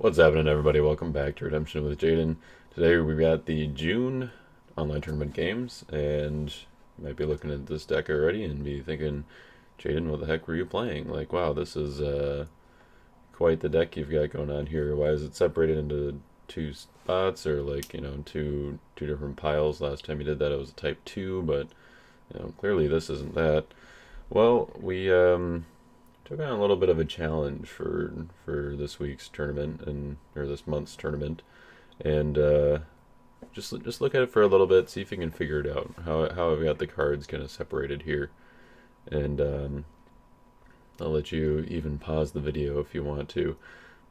What's happening, everybody? Welcome back to Redemption with Jaden. Today we've got the June online tournament games, and you might be looking at this deck already and be thinking, Jaden, what the heck were you playing? Like, wow, this is quite the deck you've got going on here. Why is it separated into two spots, or like two different piles? Last time you did that, it was a Type 2, but clearly this isn't that. Well, we took on a little bit of a challenge for this week's tournament and or this month's tournament, and just look at it for a little bit, see if you can figure it out. How I've got the cards kind of separated here, and I'll let you even pause the video if you want to,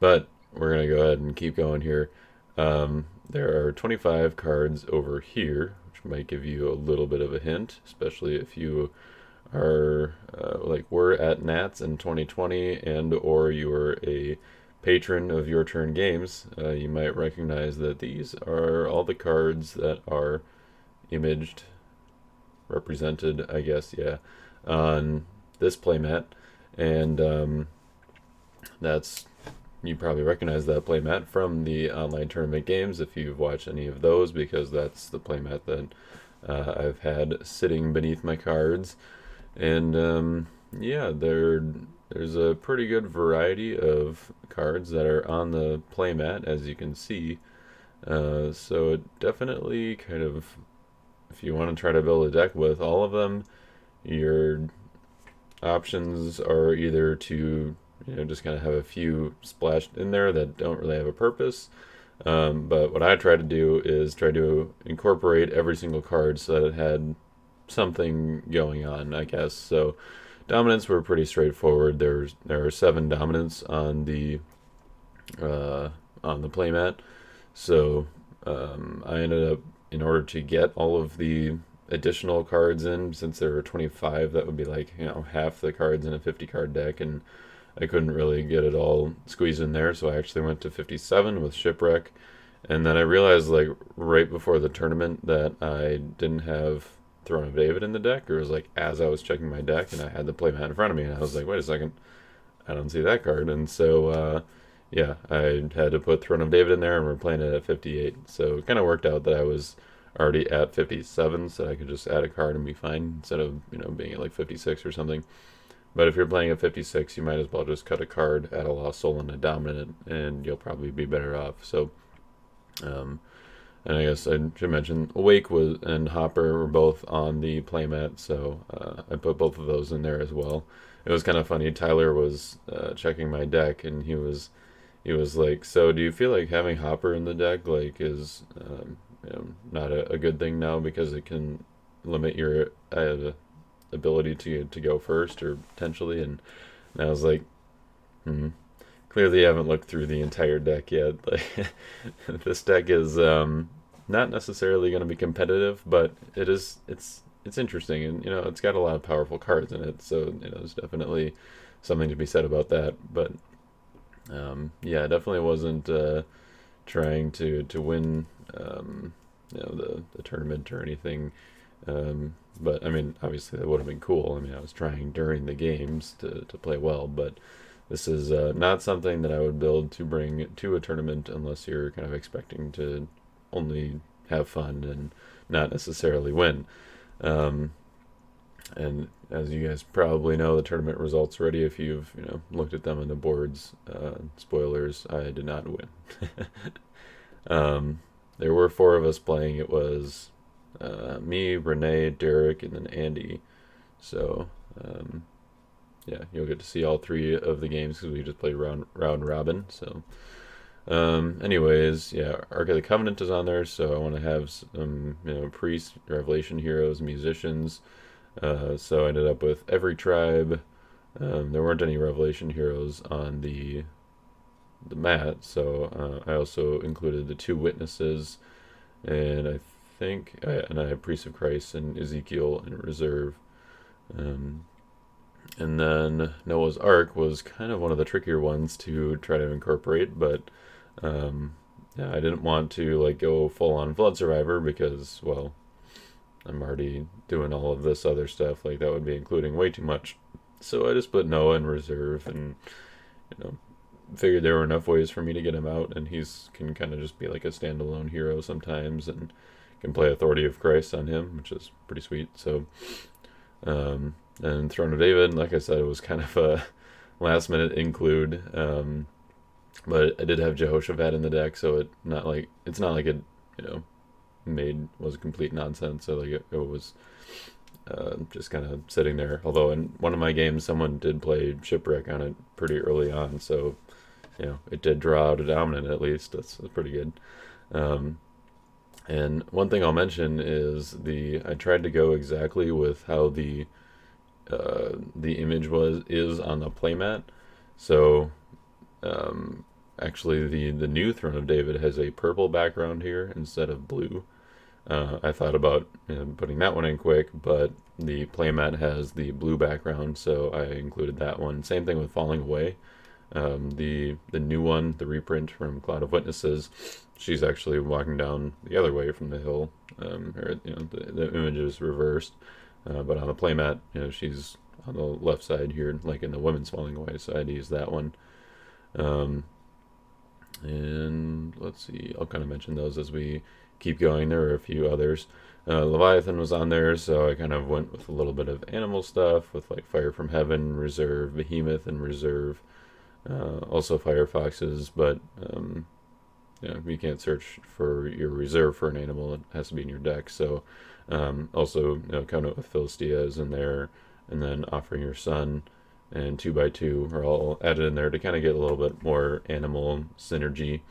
but we're gonna go ahead and keep going here. There are 25 cards over here, which might give you a little bit of a hint, especially if you are like we're at Nats in 2020 and or you are a patron of Your Turn Games. You might recognize that these are all the cards that are imaged, represented, I guess, yeah, on this playmat. And that's you probably recognize that playmat from the online tournament games if you've watched any of those, because that's the playmat that I've had sitting beneath my cards. And yeah, there's a pretty good variety of cards that are on the playmat, as you can see. So it definitely kind of, if you want to try to build a deck with all of them, your options are either to just kind of have a few splashed in there that don't really have a purpose. But what I try to do is try to incorporate every single card so that it had something going on, I guess. So dominants were pretty straightforward. There are 7 dominants on the playmat. So I ended up, in order to get all of the additional cards in, since there were 25, that would be like half the cards in a 50 card deck, and I couldn't really get it all squeezed in there, so I actually went to 57 with Shipwreck. And then I realized, like, right before the tournament that I didn't have Throne of David in the deck, or it was like as I was checking my deck and I had the playmat in front of me, and I was like, wait a second, I don't see that card. And so yeah, I had to put Throne of David in there, and we're playing it at 58. So it kind of worked out that I was already at 57, so I could just add a card and be fine instead of being at like 56 or something. But if you're playing at 56, you might as well just cut a card, add a Lost Soul and a Dominant, and you'll probably be better off. So and I guess I should mention Awake and Hopper were both on the playmat, so I put both of those in there as well. It was kind of funny. Tyler was checking my deck, and he was like, "So do you feel like having Hopper in the deck like is not a good thing now, because it can limit your ability to go first, or potentially?" And I was like, hmm. Clearly, I haven't looked through the entire deck yet. Like, this deck is not necessarily going to be competitive, but it's interesting, and it's got a lot of powerful cards in it. So there's definitely something to be said about that. But yeah, definitely wasn't trying to win the tournament or anything. But I mean, obviously that would have been cool. I mean, I was trying during the games to play well, but this is not something that I would build to bring to a tournament unless you're kind of expecting to only have fun and not necessarily win. Um, and as you guys probably know, the tournament results already, if you've looked at them on the boards. Spoilers: I did not win. There were 4 of us playing. It was me, Renee, Derek, and then Andy. So yeah, you'll get to see all 3 of the games because we just played round robin. So anyways, yeah, Ark of the Covenant is on there, so I want to have some priests, revelation heroes, musicians. So I ended up with every tribe. There weren't any revelation heroes on the mat, so I also included the 2 witnesses, and I have Priest of Christ and Ezekiel in reserve. And then Noah's Ark was kind of one of the trickier ones to try to incorporate, but yeah, I didn't want to like go full on Flood Survivor because, well, I'm already doing all of this other stuff. Like, that would be including way too much. So I just put Noah in reserve, and you know figured there were enough ways for me to get him out, and he's can kind of just be like a standalone hero sometimes, and can play Authority of Christ on him, which is pretty sweet. So, and Throne of David, like I said, it was kind of a last minute include. But I did have Jehoshaphat in the deck, so it's not like it, you know, was complete nonsense. So like it was just kind of sitting there. Although in one of my games, someone did play Shipwreck on it pretty early on, so it did draw out a dominant at least. That's pretty good. And one thing I'll mention is I tried to go exactly with how the image is on the playmat. So actually, the new Throne of David has a purple background here instead of blue. I thought about putting that one in quick, but the playmat has the blue background, so I included that one. Same thing with Falling Away. The new one, the reprint from Cloud of Witnesses, she's actually walking down the other way from the hill. The image is reversed, but on the playmat, she's on the left side here, like in the women's Falling Away, so I'd use that one. And let's see, I'll kind of mention those as we keep going. There are a few others. Leviathan was on there, so I kind of went with a little bit of animal stuff with like Fire from Heaven, Reserve, Behemoth, and Reserve. Also Firefoxes, but you can't search for your reserve for an animal. It has to be in your deck. So also Covenant with Philistia is in there, and then Offering Your Son and 2x2 are all added in there to kind of get a little bit more animal synergy.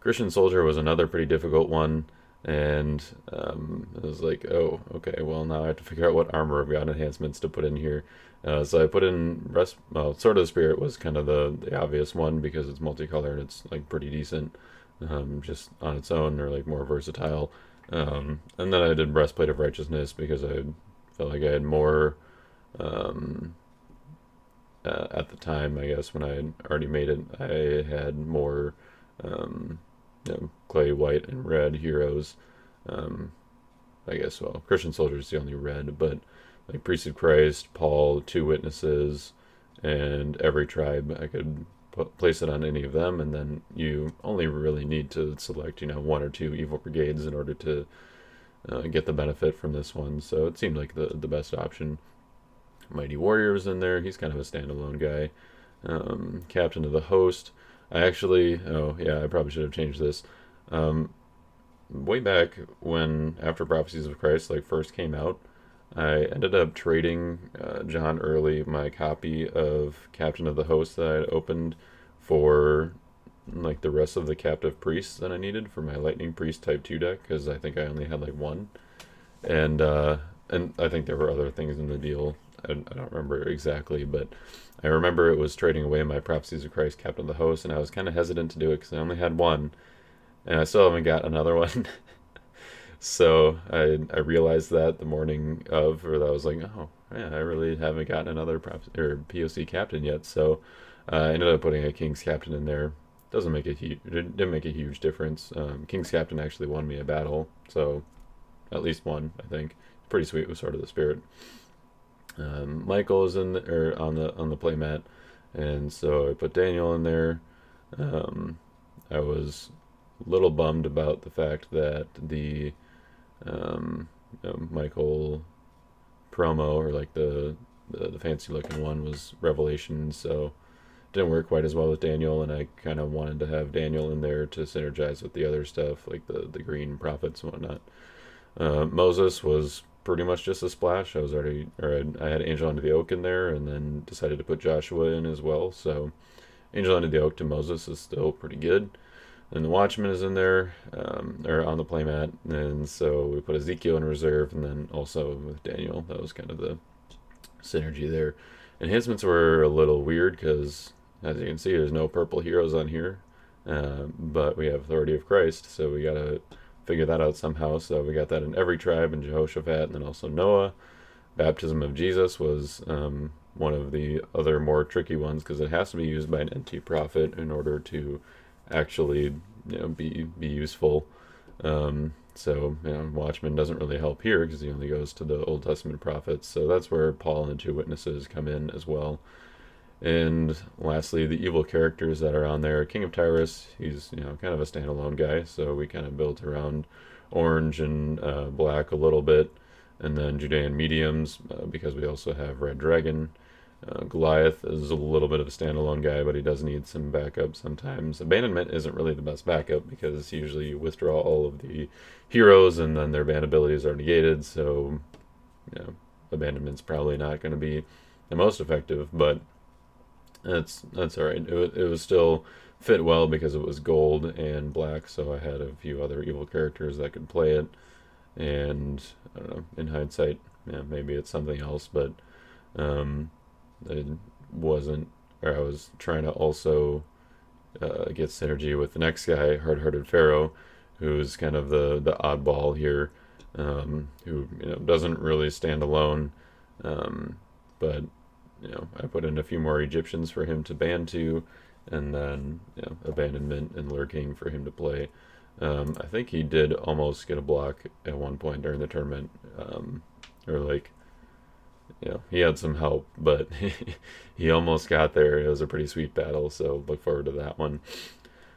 Christian Soldier was another pretty difficult one, and it was like, oh, okay, well, now I have to figure out what armor of God enhancements to put in here. So I put in Sword of the Spirit was kind of the obvious one because it's multicolor and it's like pretty decent just on its own, or like more versatile. And then I did Breastplate of Righteousness because I felt like I had more at the time, I guess, when I had already made it. I had more clay, white, and red heroes. I guess, well, Christian Soldier is the only red, but like Priest of Christ, Paul, Two Witnesses, and every tribe, I could place it on any of them, and then you only really need to select, one or two evil brigades in order to get the benefit from this one. So it seemed like the best option. Mighty Warrior's in there. He's kind of a standalone guy. Captain of the Host. I probably should have changed this. Way back when After Prophecies of Christ first came out, I ended up trading John Early my copy of Captain of the Host that I had opened for like the rest of the captive priests that I needed for my Lightning Priest Type 2 deck, because I think I only had like one. And I think there were other things in the deal. I don't remember exactly, but I remember it was trading away my Prophecies of Christ Captain of the Host, and I was kind of hesitant to do it because I only had one, and I still haven't got another one. So I realized that the morning of, or that I was like, oh yeah, I really haven't gotten another POC captain yet. So I ended up putting a King's Captain in there. It didn't make a huge difference. King's Captain actually won me a battle, so at least one, I think. Pretty sweet with Sword of the Spirit. Michael is on the playmat, and so I put Daniel in there. I was a little bummed about the fact that the Michael promo, or like the fancy looking one, was Revelation, so it didn't work quite as well with Daniel, and I kind of wanted to have Daniel in there to synergize with the other stuff, like the green prophets and whatnot. Moses was pretty much just a splash. I had Angel Under the Oak in there, and then decided to put Joshua in as well, so Angel Under the Oak to Moses is still pretty good. And the Watchman is in there, or on the playmat, and so we put Ezekiel in reserve, and then also with Daniel. That was kind of the synergy there. Enhancements were a little weird because, as you can see, there's no purple heroes on here, but we have Authority of Christ, so we gotta figure that out somehow. So we got that in every tribe, and Jehoshaphat, and then also Noah. Baptism of Jesus was one of the other more tricky ones because it has to be used by an NT prophet in order to actually be useful. So Watchman doesn't really help here because he only goes to the Old Testament prophets, so that's where Paul and the Two Witnesses come in as well. And lastly, the evil characters that are on there. King of Tyrus, he's kind of a standalone guy, so we kind of built around orange and black a little bit, and then Judean mediums because we also have Red Dragon. Goliath is a little bit of a standalone guy, but he does need some backup sometimes. Abandonment isn't really the best backup because usually you withdraw all of the heroes and then their band abilities are negated, so Abandonment's probably not going to be the most effective, but that's all right. It was still fit well because it was gold and black, so I had a few other evil characters that could play it. And I don't know. In hindsight, maybe it's something else, but um, it wasn't. Or I was trying to also get synergy with the next guy, Hard-Hearted Pharaoh, who's kind of the oddball here, who doesn't really stand alone, but I put in a few more Egyptians for him to ban to, and then Abandonment and Lurking for him to play. I think he did almost get a block at one point during the tournament, or like he had some help, but he almost got there. It was a pretty sweet battle, so look forward to that one.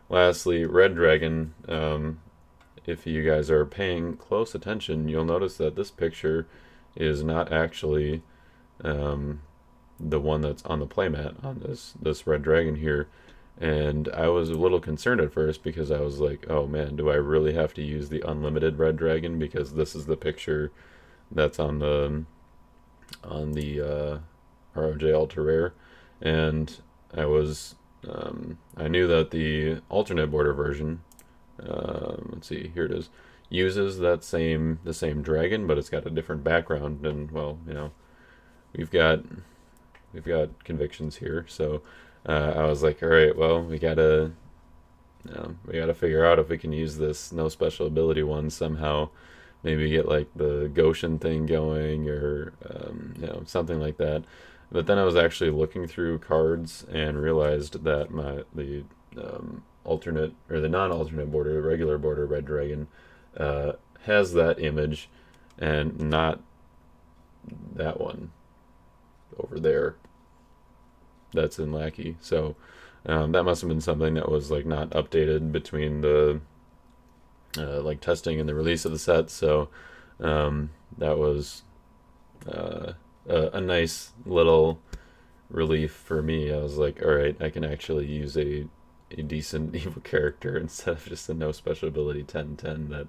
Lastly, Red Dragon. If you guys are paying close attention, you'll notice that this picture is not actually the one that's on the playmat on this Red Dragon here. And I was a little concerned at first because I was like, oh man, do I really have to use the unlimited Red Dragon? Because this is the picture that's on the ROJ Ultra Rare. And I knew that the alternate border version, let's see, here it is, uses the same dragon, but it's got a different background. And well, we've got convictions here, so I was like, all right, well, we gotta figure out if we can use this no special ability one somehow. Maybe get like the Goshen thing going, or something like that. But then I was actually looking through cards and realized that the alternate or the non-alternate border, regular border Red Dragon, has that image, and not that one over there that's in Lackey. So that must have been something that was like not updated between the like testing and the release of the set. So that was a nice little relief for me. I was like, all right, I can actually use a decent evil character instead of just a no special ability 10/10. That,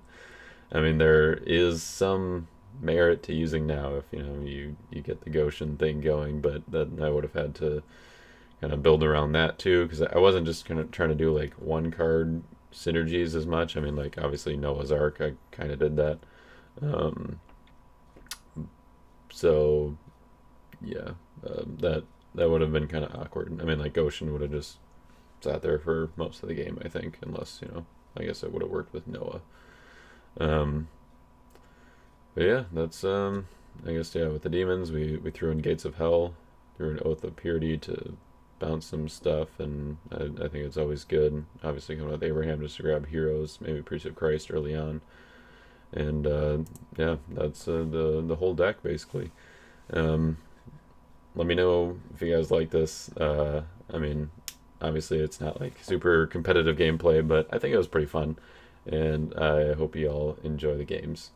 I mean, there is some merit to using now if you get the Goshen thing going, but then I would have had to kind of build around that too, because I wasn't just kind of trying to do like one card synergies as much. I mean, like obviously Noah's Ark, I kind of did that. So yeah, that would have been kind of awkward. I mean, like Goshen would have just sat there for most of the game, I think, unless I guess it would have worked with Noah. But yeah, that's I guess with the demons we threw in Gates of Hell, threw an Oath of Purity to bounce some stuff, and I think it's always good. Obviously, coming with Abraham just to grab heroes, maybe Priest of Christ early on, and that's the whole deck basically. Let me know if you guys like this. I mean, obviously it's not like super competitive gameplay, but I think it was pretty fun, and I hope you all enjoy the games.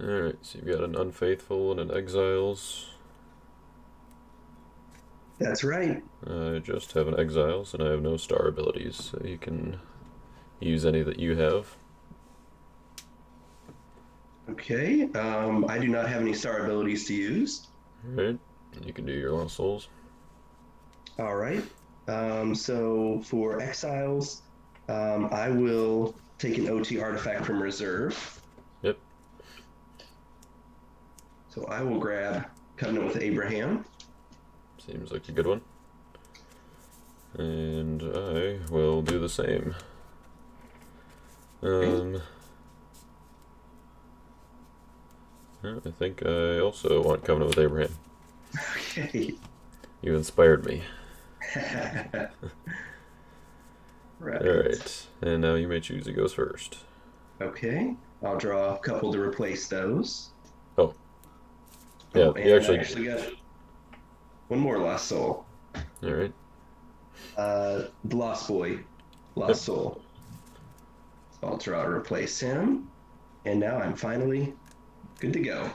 Alright, so you've got an Unfaithful and an Exiles. That's right. I just have an Exiles, and I have no star abilities, so you can use any that you have. Okay. I do not have any star abilities to use. Alright, you can do your Lost Souls. All right. So for exiles, I will take an OT artifact from reserve. Yep. So I will grab Covenant with Abraham. Seems like a good one. And I will do the same. Okay. I think I also want Covenant with Abraham. Okay. You inspired me. Right. Alright, and now you may choose who goes first. Okay. I'll draw a couple to replace those. Oh, yeah, Oh, you and I actually. actually got one more Lost Soul. Alright. The Lost Boy, Yep. Lost Soul. So I'll draw to replace him. And now I'm finally good to go.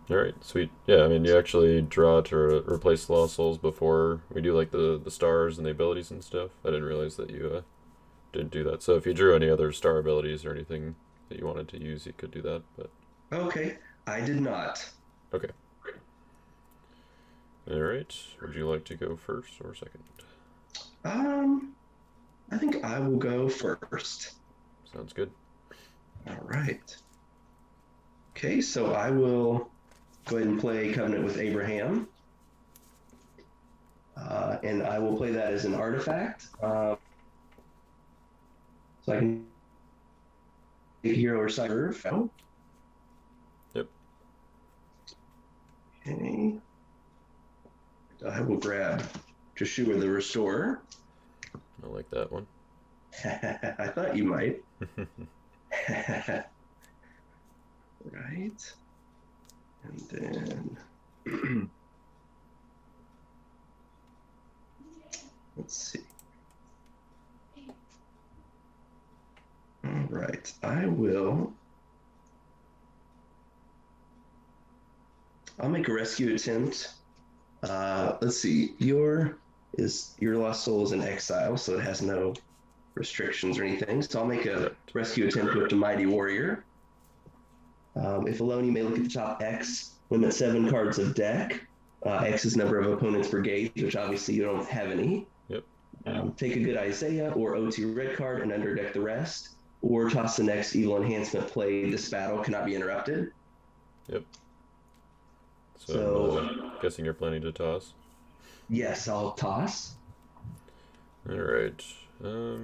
Alright, sweet. Yeah, I mean, you actually draw to replace the Lost Souls before we do, like, the stars and the abilities and stuff. I didn't realize that you didn't do that. So if you drew any other star abilities or anything that you wanted to use, you could do that, but. Okay. I did not. Okay. Alright, would you like to go first or second? Um, I think I will go first. Sounds good. All right. Okay, so I will go ahead and play Covenant with Abraham. And I will play that as an artifact. So I can take a hero or serve. Oh, Yep. okay. I will grab Joshua the Restorer. I like that one. I thought you might. Right. And then let's see. All right. I'll make a rescue attempt. Let's see. Your Lost Soul is in exile, so it has no restrictions or anything. So I'll make a Correct. rescue attempt with the Mighty Warrior. If alone, you may look at the top X, limit 7 cards of deck. X is number of opponents' brigades, which obviously you don't have any. Yep. Take a good Isaiah or OT red card and underdeck the rest, or toss the next evil enhancement play. This battle cannot be interrupted. Yep. So, So, guessing you're planning to toss. yes, I'll toss. Alright. Well,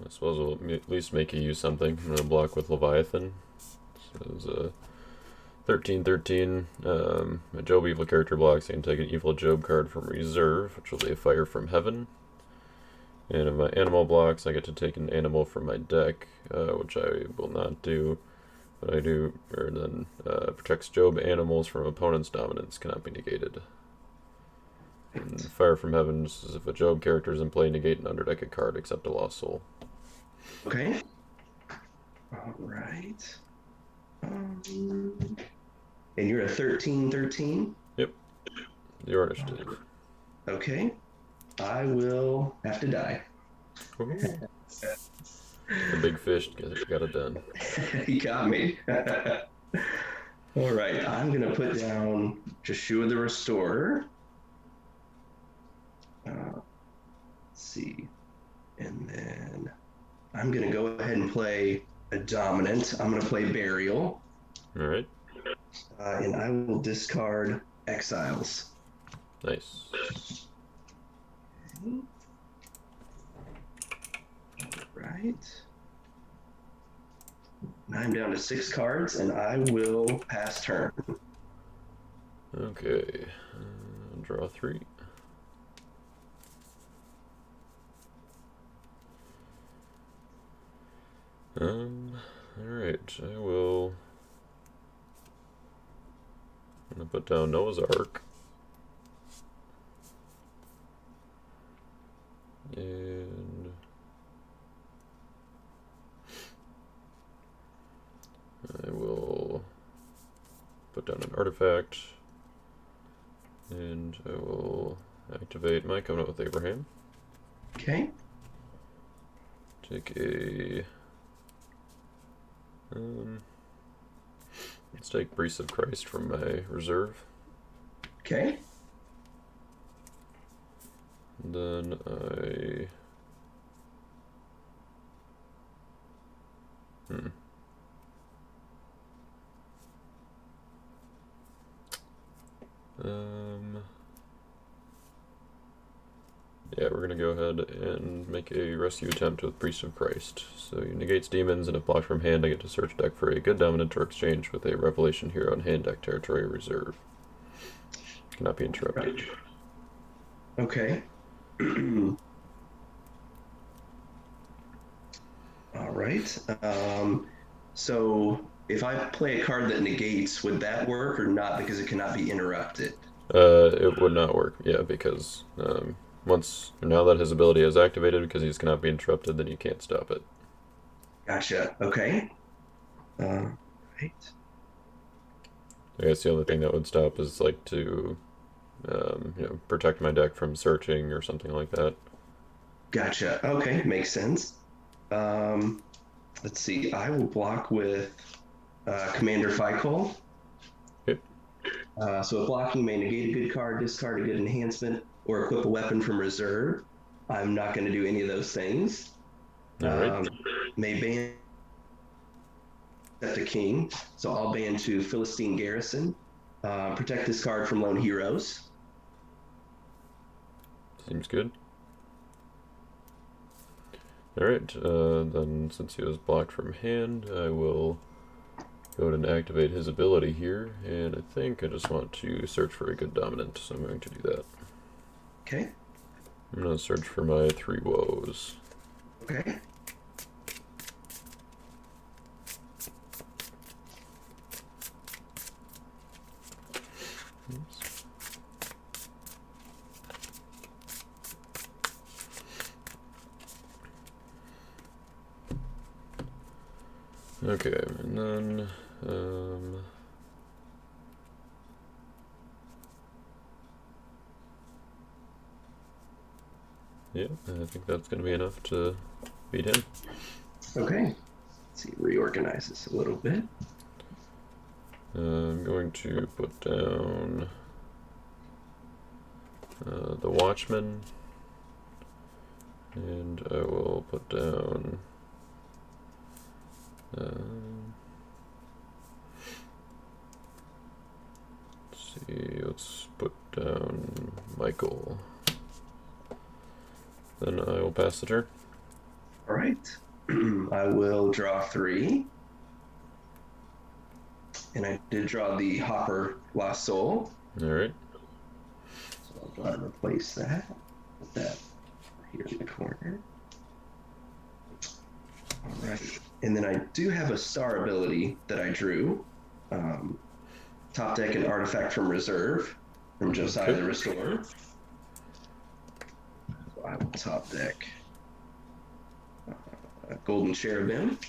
I suppose we'll at least make you use something. I'm going to block with Leviathan. So it's a 13/13. A Job evil character blocks. I can take an evil Job card from reserve, which will be a Fire from Heaven. And if my animal blocks, I get to take an animal from my deck, which I will not do. But I do, or then protects Job animals from opponent's dominance, cannot be negated. And Fire from Heaven is if a Job character is in play, negate and underdeck a card except a Lost Soul. Okay. All right. And you're a 13/13. Yep. The initiative. Okay. I will have to die. The big fish got it done. You got me. All right. I'm going to put down Joshua the Restorer. Let's see. And then I'm going to go ahead and play a Dominant. I'm going to play Burial. All right. And I will discard Exiles. Nice. Right. Now I'm down to 6 cards, and I will pass turn. Okay. Draw 3. Alright, I will. I'm gonna put down Noah's Ark. And I will put down an artifact. And I will activate my Covenant with Abraham. Okay. Take a. Let's take Priest of Christ from my reserve. Okay. And then I. Yeah, we're gonna go ahead and make a rescue attempt with Priest of Christ. So he negates demons, and if blocked from hand, I get to search deck for a good dominant or exchange with a Revelation hero in hand, deck, territory, reserve. Cannot be interrupted. Okay. All right. So if I play a card that negates, would that work or not because it cannot be interrupted? It would not work, yeah, because now that his ability is activated, because he cannot be interrupted, then you can't stop it. Gotcha. Okay. Right. I guess the only thing that would stop is like to protect my deck from searching or something like that. Gotcha. Okay, makes sense. Um, let's see. I will block with Commander Fico. Okay. So a blocking may negate a good card, discard a good enhancement, or equip a weapon from reserve. I'm not going to do any of those things. All right. May ban the king, so I'll ban to Philistine Garrison. Protect this card from lone heroes. Seems good. Alright, then since he was blocked from hand, I will go ahead and activate his ability here, and I think I just want to search for a good dominant, so I'm going to do that. Okay. I'm going to search for my 3 woes. Okay. Oops. Okay, and then yeah, I think that's going to be enough to beat him. Okay. Let's see, reorganize this a little bit. I'm going to put down the Watchman, and I will put down let's put down Michael. Then I will pass the turn. All right. I will draw 3. And I did draw the Hopper Lost Soul. All right. So I'll go ahead and replace that. Put that here in the corner. All right. And then I do have a star ability that I drew. Top deck an artifact from reserve from Josiah the Restorer. So I will top deck Golden Cherubim.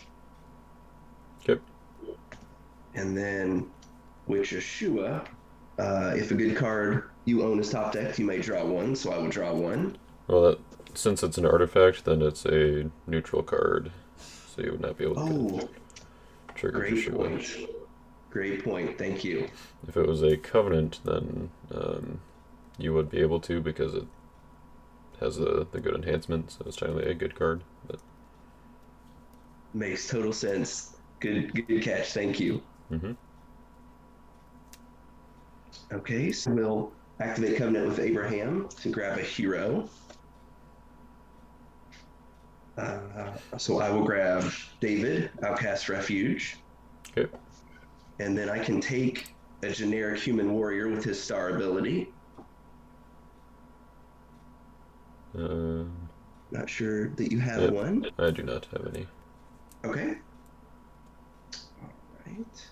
Okay. And then with Yeshua, if a good card you own is top decked, you may draw 1. So I will draw 1. Well, since it's an artifact, then it's a neutral card, so you would not be able to trigger great Yeshua. point. Great point. Thank you. If it was a covenant, then you would be able to because it has the good enhancement, so it's technically a good card. But makes total sense. Good catch. Thank you. Mm-hmm. Okay, so we'll activate Covenant with Abraham to grab a hero. So I will grab David, Outcast Refuge. Okay. And then I can take a generic human warrior with his star ability. Not sure that you have one. I do not have any. Okay. All right.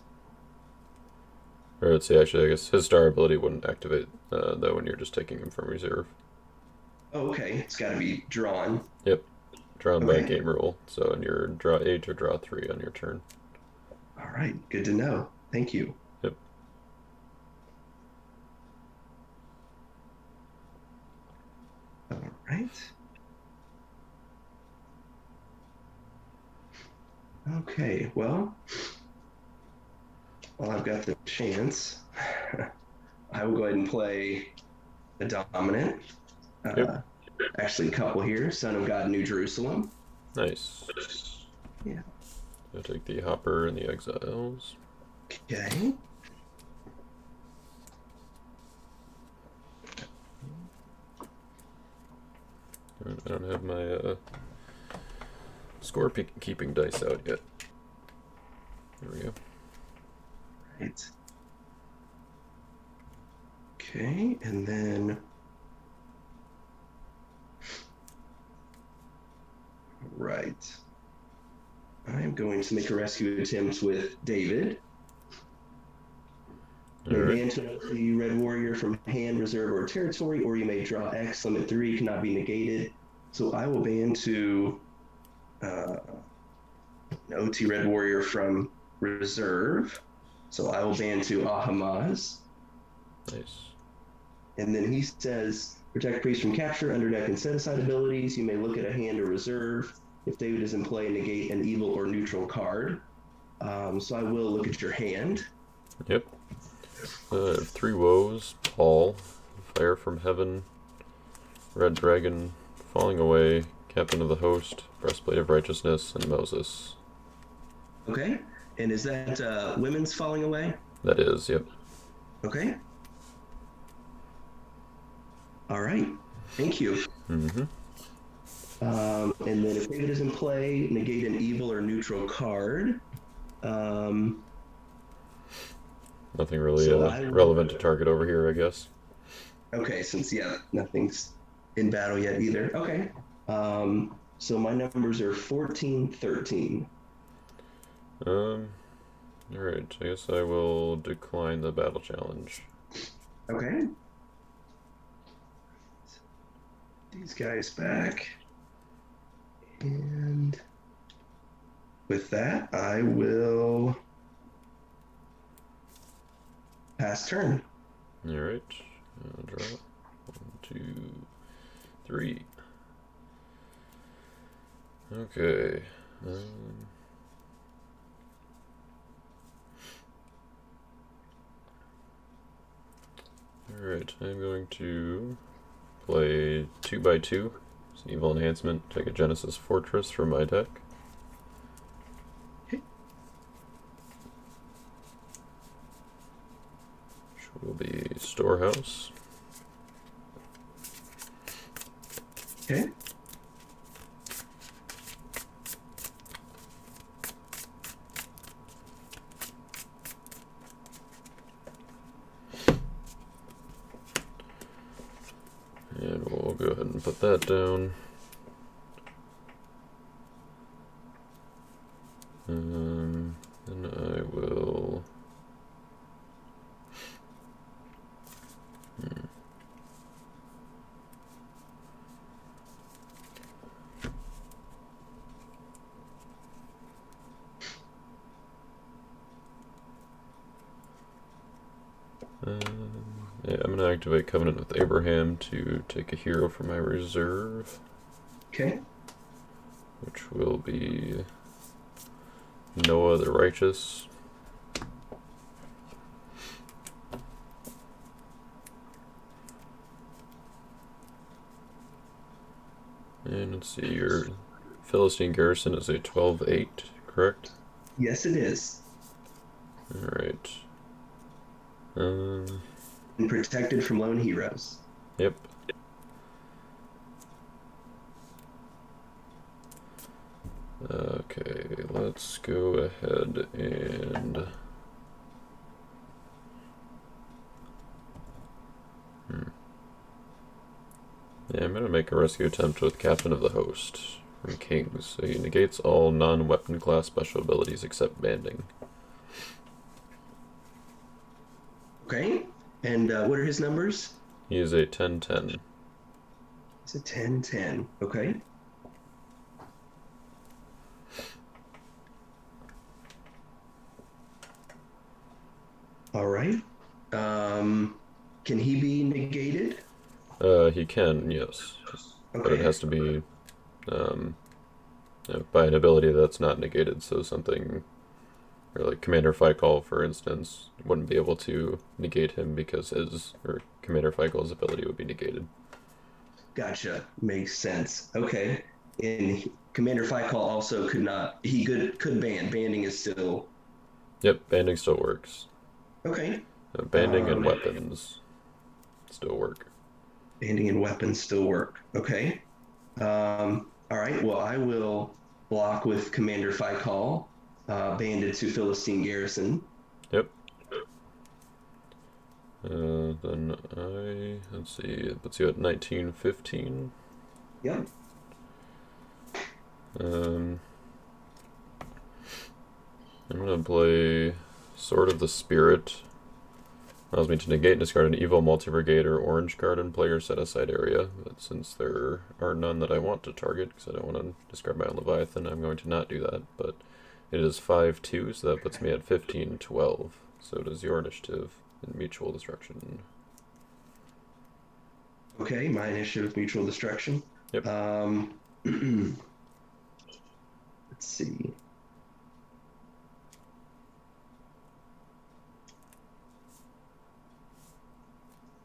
Or let's see, actually, I guess his star ability wouldn't activate though when you're just taking him from reserve. Oh, okay. It's got to be drawn. Yep. Drawn by game rule. So in your draw 8 or draw 3 on your turn. All right. Good to know. Thank you. Yep. All right. Okay, well, while I've got the chance, I will go ahead and play the dominant. Actually, a couple here. Son of God, New Jerusalem. Nice. Yeah. I'll take the Hopper and the Exiles. Okay. I don't have my score keeping dice out yet. There we go. Right. Okay, and then right. I'm going to make a rescue attempt with David. You may ban to the Red Warrior from hand, reserve, or territory, or you may draw X. Limit 3 cannot be negated. So I will ban to an OT Red Warrior from reserve. So I will ban to Ahamaz. Nice. And then he says, protect priest from capture, underdeck, and set aside abilities. You may look at a hand or reserve. If David is in play, negate an evil or neutral card. So I will look at your hand. Yep. 3 woes, Paul, Fire from Heaven, Red Dragon, Falling Away, Captain of the Host, Breastplate of Righteousness, and Moses. Okay. And is that women's Falling Away? That is, yep. Okay. All right. Thank you. Mm-hmm. And then if David is in play, negate an evil or neutral card. Nothing really relevant to target over here, I guess. Okay, since, nothing's in battle yet either. Okay. So my numbers are 14, 13. Alright, I guess I will decline the battle challenge. Okay. These guys back. And with that, I will pass turn. Alright, I'll draw 1, 2, 3. Okay. Alright, I'm going to play 2x2. It's an evil enhancement. Take a Genesis Fortress from my deck. Okay. Which will be Storehouse. Okay. And we'll go ahead and put that down. And I will... Yeah, I'm going to activate Covenant with Abraham to take a hero from my reserve. Okay. Which will be Noah the Righteous. And let's see, your Philistine garrison is a 12-8, correct? Yes, it is. Alright. And protected from lone heroes. Yep. Okay, let's go ahead and... Yeah, I'm going to make a rescue attempt with Captain of the Host from Kings. So he negates all non-weapon class special abilities except banding. Okay. And what are his numbers? He is a 10-10. It's a 10-10. Okay. All right. Can he be negated? He can, yes. Okay. But it has to be by an ability that's not negated, so something... Or like Commander Fikal, for instance, wouldn't be able to negate him because Commander Fikal's ability would be negated. Gotcha. Makes sense. Okay. And Commander Fikal also could not. He could ban. Banding is still. Yep, banding still works. Okay. Banding and weapons still work. Banding and weapons still work. Okay. All right. Well, I will block with Commander Fikal, banded to Philistine Garrison. Yep. Then let's see, it puts you at 1915. Yep. Um, I'm gonna play Sword of the Spirit. Allows me to negate and discard an evil multi-brigade or orange card in player set-aside area. But since there are none that I want to target, because I don't want to discard my own Leviathan, I'm going to not do that. But it is 5-2, so that puts me at 15-12. So does your initiative in mutual destruction. Okay, my initiative, mutual destruction. Yep. Let's see.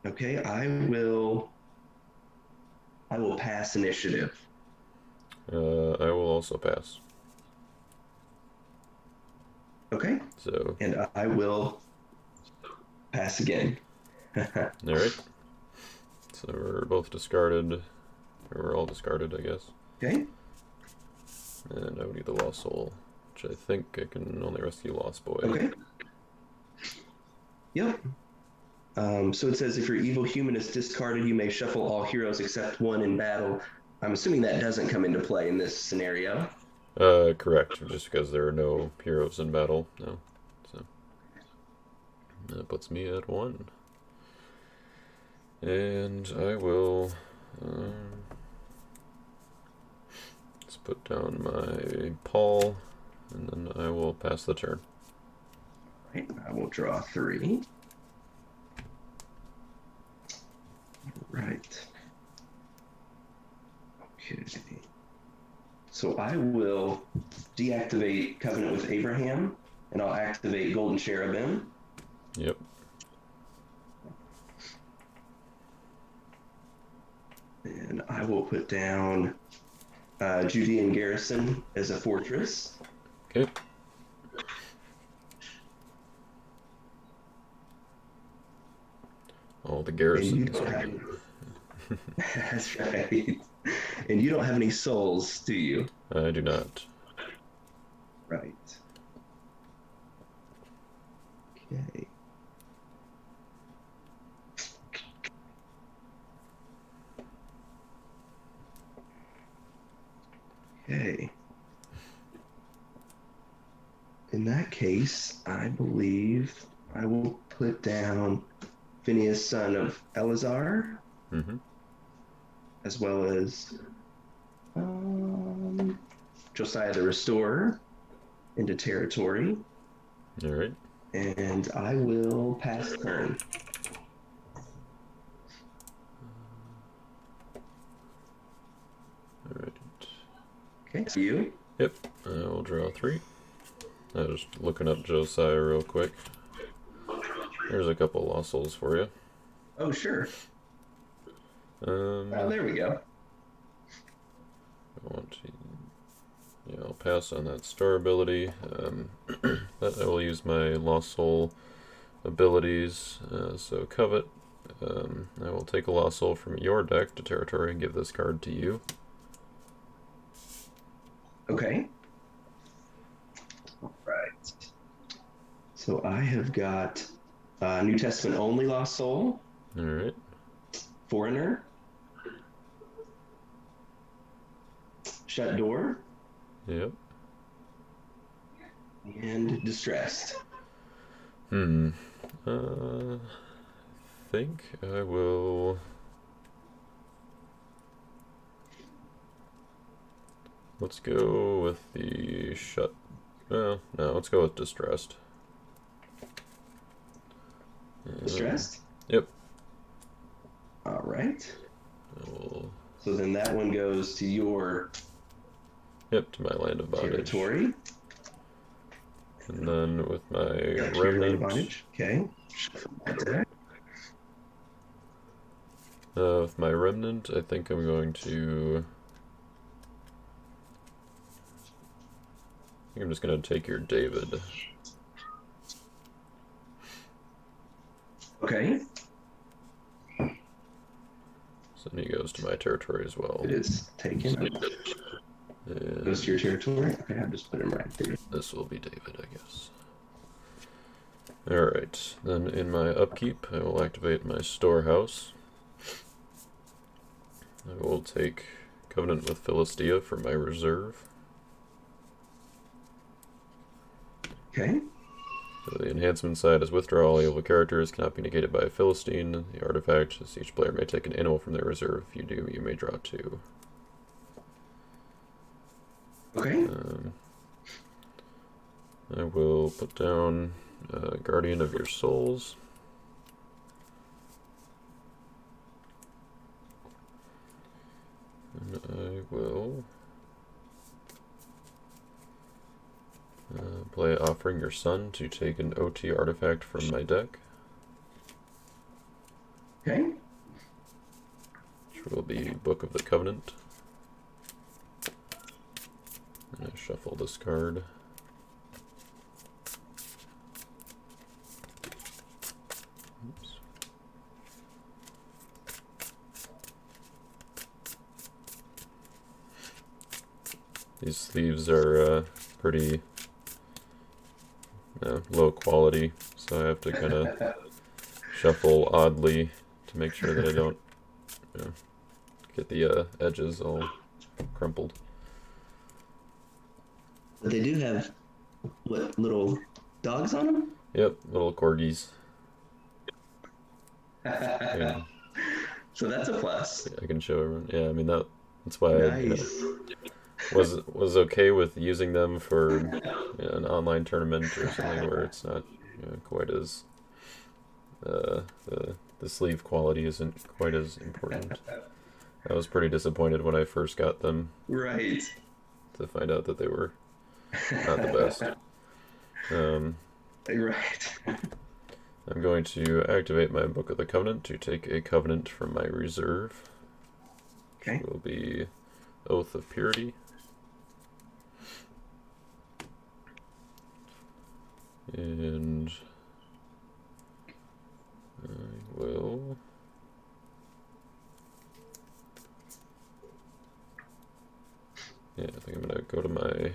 Okay, I will pass initiative. I will also pass. Okay. So. And I will pass again. Alright. So we're both discarded. Or we're all discarded, I guess. Okay. And I would need the Lost Soul, which I think I can only rescue Lost Boy. Okay. Yep. So it says if your evil human is discarded, you may shuffle all heroes except one in battle. I'm assuming that doesn't come into play in this scenario. Correct. Just because there are no heroes in battle. No. So that puts me at 1. And I will let's put down my Paul, and then I will pass the turn. All right. I will draw 3. Right. Okay. So I will deactivate Covenant with Abraham, and I'll activate Golden Cherubim. Yep. And I will put down Judean Garrison as a fortress. Okay. All the garrisons. That's right. And you don't have any souls, do you? I do not. Right. Okay. Okay. In that case, I believe I will put down Phineas, son of Eleazar, as well as Josiah the Restorer into territory. All right. And I will pass turn. All right. Okay, so you. Yep. I will draw 3. I was just looking up Josiah real quick. There's a couple Lost Souls for you. Oh, sure. Oh, there we go. I want to. Yeah, I'll pass on that star ability. But I will use my Lost Soul abilities. So Covet. I will take a Lost Soul from your deck to territory and give this card to you. Okay. All right. So I have got New Testament only Lost Soul. All right. Foreigner. Shut Door. Yep. And Distressed. I think I will. Let's go with the shut. No, let's go with Distressed. Distressed? Yep. All right. Will... So then that one goes to your to my Land of Bondage. Territory. And then with my Remnant. Okay. With my Remnant, I think I'm going to. I think I'm just going to take your David. So then he goes to my territory as well. It is taken. Goes to your territory. Okay, I'll just put him right there. This will be David, I guess. Alright, then in my upkeep, I will activate my storehouse. I will take Covenant with Philistia for my reserve. Okay. So the enhancement side is withdraw all evil characters, cannot be negated by a Philistine. The artifact is each player may take an animal from their reserve. If you do, you may draw 2. Okay. I will put down Guardian of Your Souls. And I will play Offering Your Son to take an OT artifact from my deck. Okay. Which will be Book of the Covenant. And I shuffle this card. Oops. These sleeves are pretty low quality, so I have to kind of shuffle oddly to make sure that I don't get the edges all crumpled. But they do have, what, little dogs on them? Yep, little corgis. So that's a plus. I can show everyone. Yeah, I mean that's why Nice. I was okay with using them for an online tournament or something where it's not quite as the sleeve quality isn't quite as important. I was pretty disappointed when I first got them. Right. To find out that they were not the best. Right. I'm going to activate my Book of the Covenant to take a covenant from my reserve. Okay. Which will be Oath of Purity. And I will I think I'm gonna go to my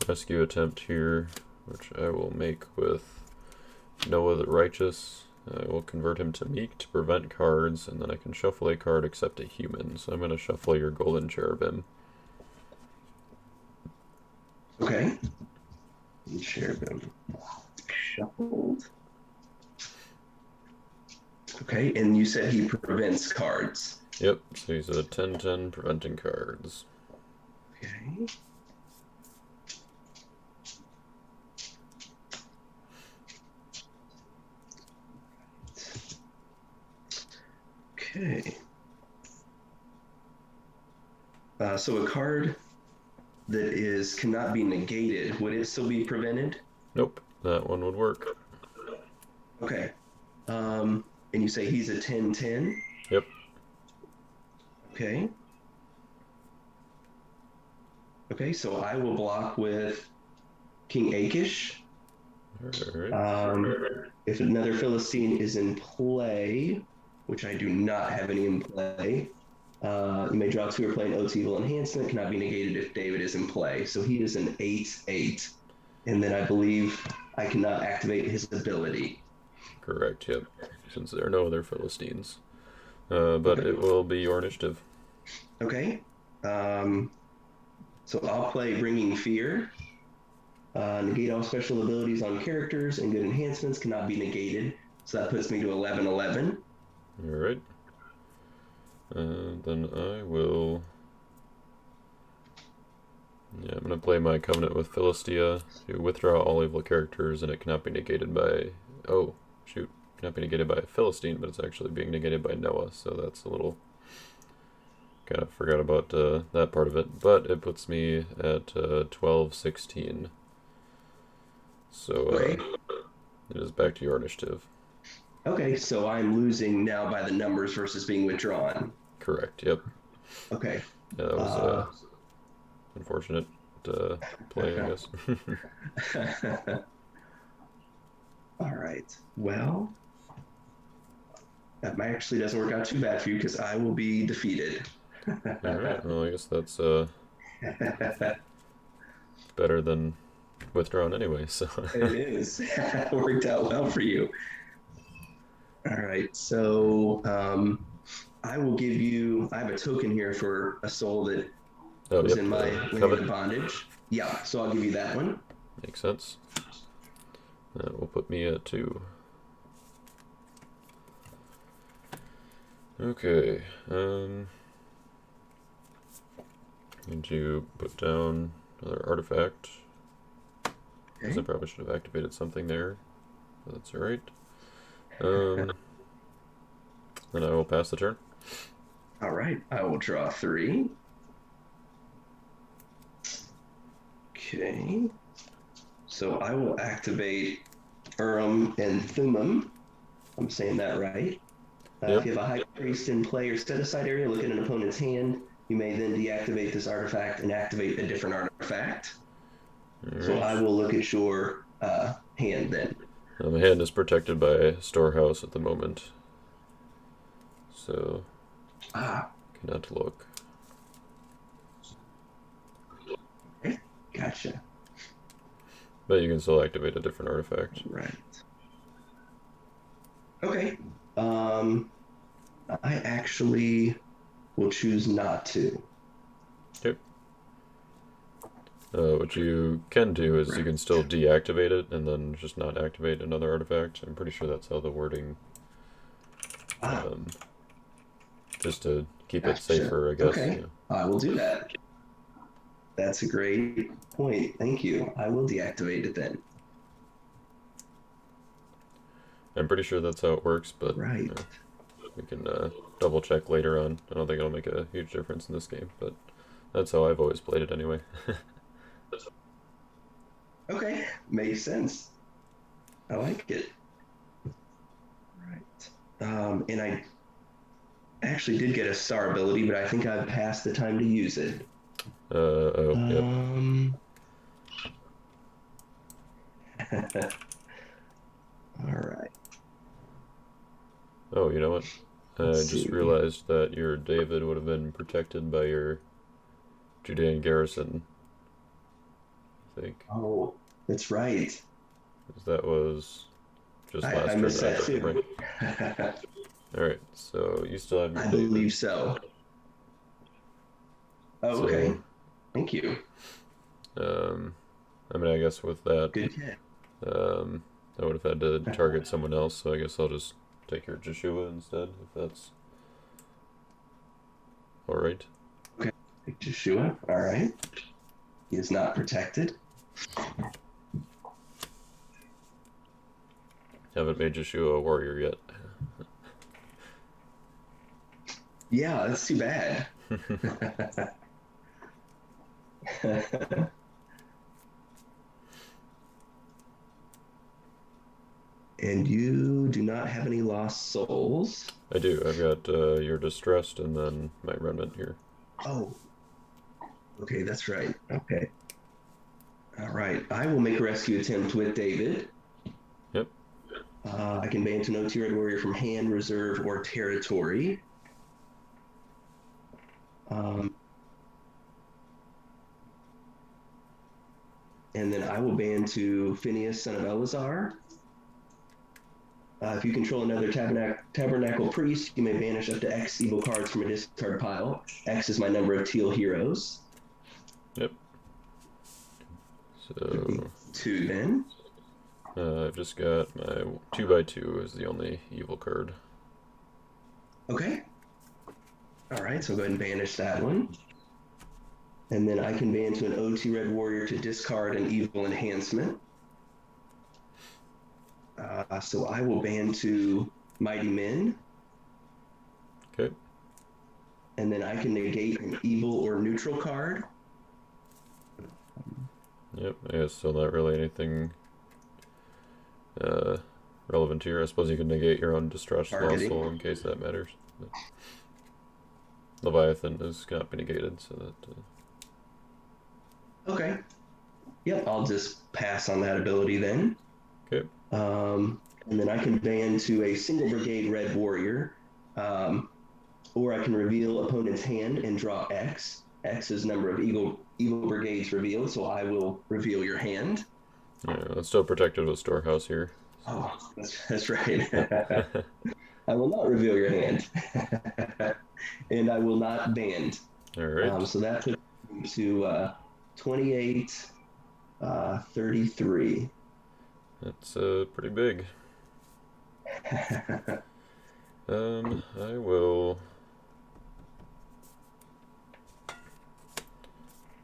rescue attempt here, which I will make with Noah the Righteous. I will convert him to meek to prevent cards, and then I can shuffle a card except a human. So I'm going to shuffle your Golden Cherubim. Okay. Cherubim shuffled. Okay, and you said he prevents cards. Yep, so he's a 10-10 preventing cards. Okay. Okay. So a card that cannot be negated, would it still be prevented? Nope, that one would work. Okay. And you say he's a 10-10? Yep. Okay. Okay, so I will block with King Achish. Alright. If another Philistine is in play, which I do not have any in play, you may draw 2 or play an OT evil enhancement. Cannot be negated if David is in play. So he is an 8/8. And then I believe I cannot activate his ability. Correct, yep. Since there are no other Philistines. But Okay. it will be your initiative. Okay. So I'll play Bringing Fear. Negate all special abilities on characters and good enhancements cannot be negated. So that puts me to 11/11. Alright. Then I will... Yeah, I'm going to play my Covenant with Philistia to withdraw all evil characters, and it cannot be negated by... Oh, shoot. Cannot be negated by a Philistine, but it's actually being negated by Noah, so that's a little... Kind of forgot about that part of it, but it puts me at 12-16. So Okay. it is back to your initiative. Okay, so I'm losing now by the numbers versus being withdrawn. Correct, yep. Okay. Yeah, that was unfortunate play, I guess. All right. Well, That actually doesn't work out too bad for you because I will be defeated. All right. It Well, I guess that's better than withdrawn anyway. So. is. It worked out well for you. All right. So I will give you, I have a token here for a soul that Oh, was yep. in my land Covet of bondage. Yeah. So I'll give you that one. makes sense. That will put me at 2. Okay. Need you put down another artifact. Guess I Okay. probably should have activated something there. But that's alright. Um, then I will pass the turn. All right. I will draw 3. Okay. So I will activate Urim and Thummim. I'm saying that right. If Yep. you have a high priest in play or set aside area, look at an opponent's hand. You may then deactivate this artifact and activate a different artifact. So Alright. I will look at your hand then. My hand is protected by a storehouse at the moment. So, Ah, cannot look. okay. Gotcha. But you can still activate a different artifact. Right. Okay. Um, I actually will choose not to. Okay. What you can do is you Right. can still deactivate it and then just not activate another artifact. I'm pretty sure that's how the wording, Ah, um, just to keep it gotcha. safer, I guess. Okay. Yeah. I will do that. That's a great point. Thank you. I will deactivate it then. I'm pretty sure that's how it works, but Right. we can double check later on. I don't think it'll make a huge difference in this game, but that's how I've always played it anyway. Okay. Makes sense. I like it. Right. And I actually did get a star ability, but I think I've passed the time to use it. Oh, yep. All right. Oh, you know what? Let's I just see. realized that your David would have been protected by your Judean garrison, I think. Oh, that's right. 'Cause that was just I last turn missed that I that took them, right? too. Alright, so you still have your I David. believe so. Oh, okay. So, Thank you. I mean, I guess with that, Good catch. I would have had to target someone else, so I guess I'll just take your Joshua instead, if that's alright. Okay. Joshua. All right. He is not protected. Haven't made Joshua a warrior yet. Yeah, that's too bad. And you do not have any lost souls. I do. I've got your distressed and then my remnant here. Oh, okay, that's right. Okay. All right. I will make a rescue attempt with David. Yep. I can ban to no tier warrior from hand, reserve, or territory. And then I will ban to Phineas, son of Eleazar. If you control another tabernacle priest, you may banish up to X evil cards from a discard pile. X is my number of teal heroes. Yep. So 2 then. I've just got my 2x2 is the only evil card. Okay. All right, so go ahead and banish that one. And then I can ban to an OT red warrior to discard an evil enhancement. So I will ban to Mighty Men. Okay. And then I can negate an evil or neutral card. Yep. I guess still not really anything relevant here. I suppose you can negate your own distressed lost soul in case that matters. But Leviathan is cannot be negated, so that. Okay. Yep, I'll just pass on that ability then. Okay. And then I can band to a single brigade red warrior, or I can reveal opponent's hand and draw X. X is number of evil brigades revealed, so I will reveal your hand. Yeah, that's still protected with storehouse here. Oh, that's right. I will not reveal your hand, and I will not band. All right. So that puts me to 28, 33. That's pretty big. I will.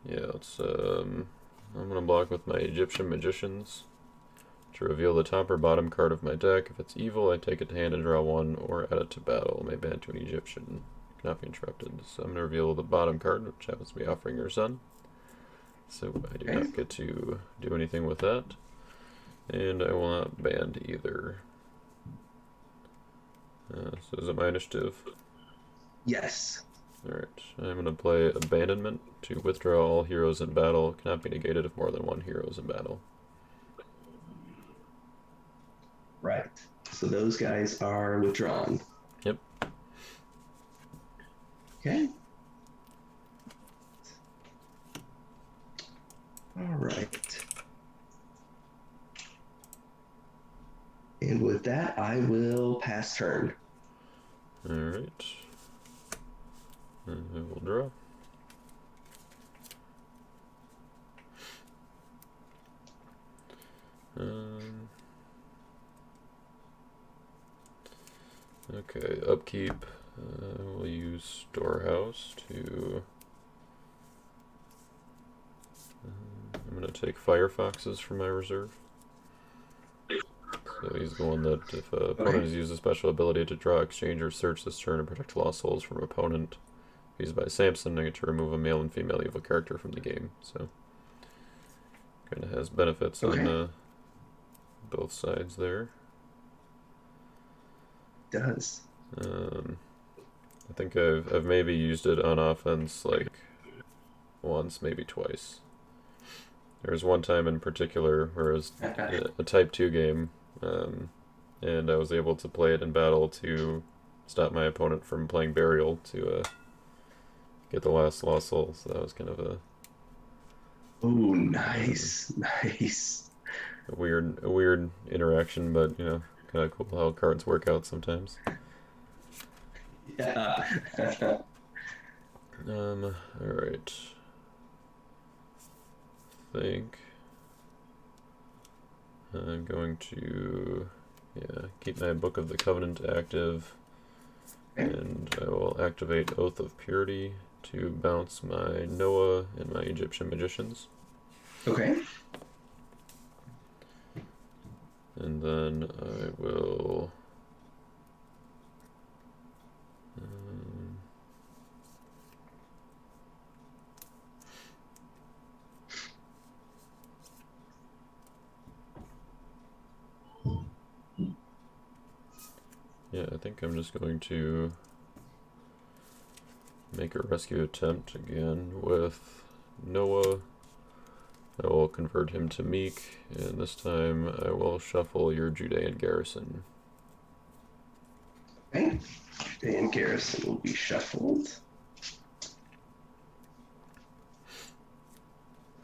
Yeah, let's. I'm gonna block with my Egyptian magicians to reveal the top or bottom card of my deck. If it's evil, I take it to hand and draw one, or add it to battle. May band to an Egyptian. Cannot be interrupted. So I'm gonna reveal the bottom card, which happens to be Offering Your Son. So I do not get to do anything with that, and I will not band either. So is it my initiative? Yes. Alright, I'm going to play Abandonment to withdraw all heroes in battle. Cannot be negated if more than one hero is in battle. Right. So those guys are withdrawn. Yep. Okay. All right. And with that, I will pass turn. Alright. And I will draw. Okay, upkeep. We'll use Storehouse to. I'm going to take Firefoxes from my reserve. So he's the one that if an opponent has used a special ability to draw, exchange, or search this turn and protect lost souls from opponent, used by Samson, I get to remove a male and female evil character from the game. So kind of has benefits on both sides there. It does. I think I've maybe used it on offense like once, maybe twice. There was one time in particular where it was a Type 2 game, and I was able to play it in battle to stop my opponent from playing Burial to get the last lost soul. So that was kind of a nice. a weird interaction, but you know, kind of cool how cards work out sometimes. Yeah. All right. I think I'm going to keep my Book of the Covenant active, and I will activate Oath of Purity to bounce my Noah and my Egyptian magicians. Okay. And then I will I think I'm just going to make a rescue attempt again with Noah. I will convert him to Meek, and this time I will shuffle your Judean garrison. Okay. Judean garrison will be shuffled.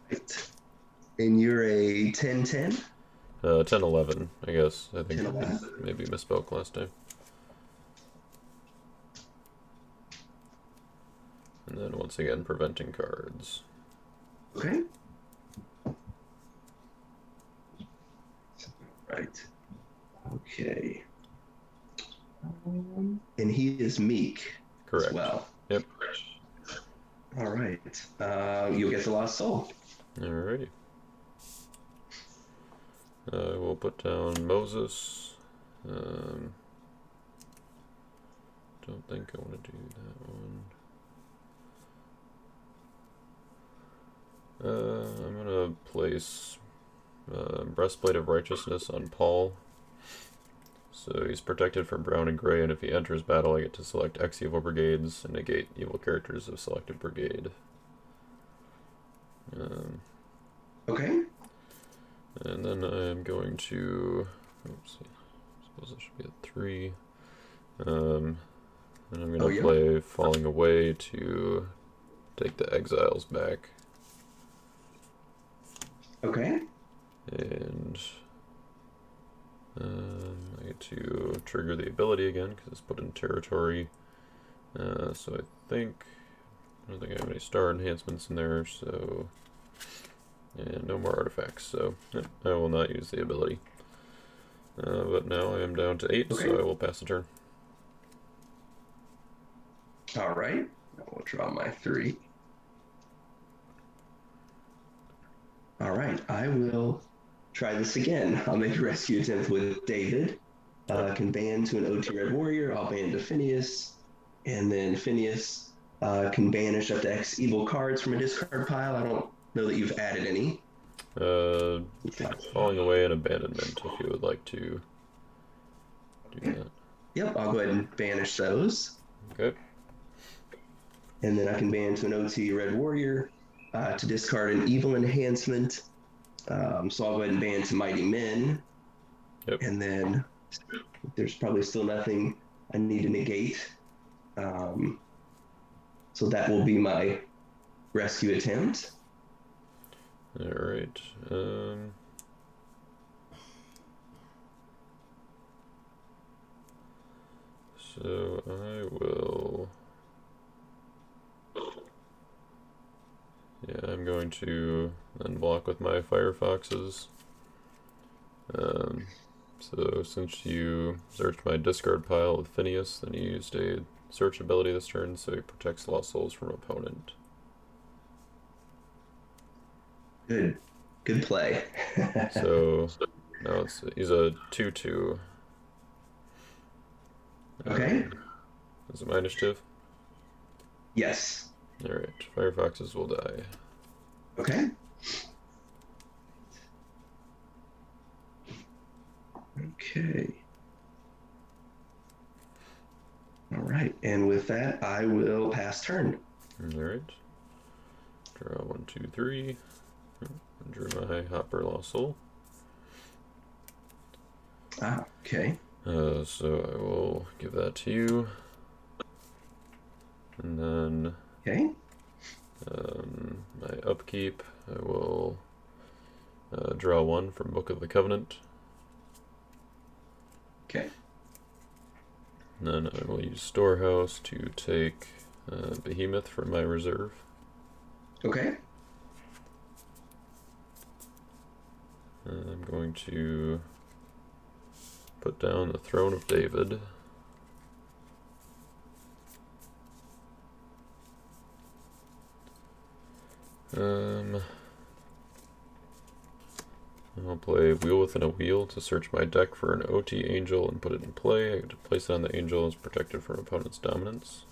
Right. And you're a 10-10? 10-11, I guess. I think 10-11. maybe misspoke last time. And then once again, preventing cards. Okay. Right. Okay. And he is Meek. Correct. As well. Yep. All right. You'll get the lost soul. Alrighty. I will put down Moses. Don't think I want to do that one. I'm gonna place Breastplate of Righteousness on Paul. So he's protected from brown and gray, and if he enters battle, I get to select X evil brigades and negate evil characters of selected brigade. Okay. And then I'm going to suppose it should be a 3. And I'm Oh, gonna yeah. play Falling Away to take the exiles back. Okay. And I get to trigger the ability again because it's put in territory. So I don't think I have any star enhancements in there, so... And no more artifacts, so yeah, I will not use the ability. But now I am down to 8, Okay. so I will pass the turn. All right. I will draw my 3. All right. I will try this again. I'll make a rescue attempt with David. Yep. Can ban to an OT Red Warrior. I'll ban to Phineas. And then Phineas can banish up to X evil cards from a discard pile. I don't know that you've added any. Falling Away and Abandonment, if you would like to do that. Yep, I'll go ahead and banish those. Okay. And then I can ban to an OT Red Warrior to discard an evil enhancement. So I'll go ahead and ban to Mighty Men. Yep. And then there's probably still nothing I need to negate. So that will be my rescue attempt. Alright. So I will... Yeah, I'm going to then block with my Firefoxes. So since you searched my discard pile with Phineas, then you used a search ability this turn, so he protects lost souls from opponent. Good play. So now he's a 2/2. Okay. Is it my initiative? Yes. Alright, Firefoxes will die. Okay. Okay. All right. And with that, I will pass turn. Alright. Draw 1, 2, 3. Drew my Hopper Lost Soul. Okay. So I will give that to you. And then Okay. my upkeep, I will draw 1 from Book of the Covenant. Okay. And then I will use Storehouse to take Behemoth from my reserve. Okay. I'm going to put down the Throne of David. I'll play Wheel Within a Wheel to search my deck for an OT Angel and put it in play. I get to place it on the Angel as protected from opponent's dominance.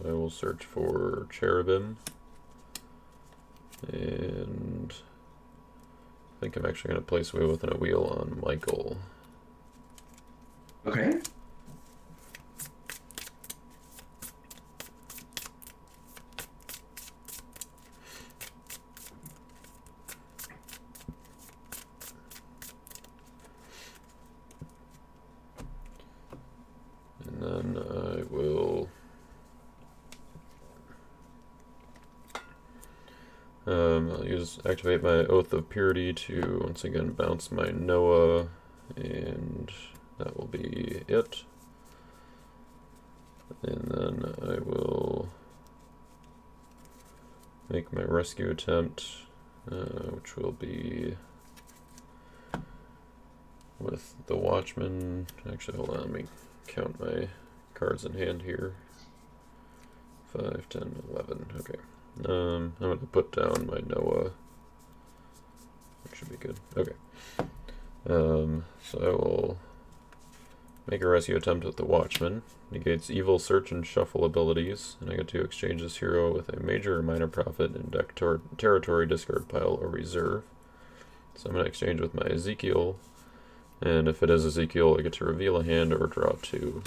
I will search for Cherubim. And I think I'm actually going to place Wheel Within a Wheel on Michael. Okay. And then I will I'll activate my Oath of Purity to once again bounce my Noah, and that will be it. And then I will make my rescue attempt, which will be with the Watchman. Actually, hold on, let me count my cards in hand here. 5, 10, 11. Okay. I'm going to put down my Noah. That should be good. Okay. So I will make a rescue attempt with the Watchman. Negates evil search and shuffle abilities, and I get to exchange this hero with a major or minor profit in deck territory, discard pile, or reserve. So I'm going to exchange with my Ezekiel, and if it is Ezekiel, I get to reveal a hand or draw 2.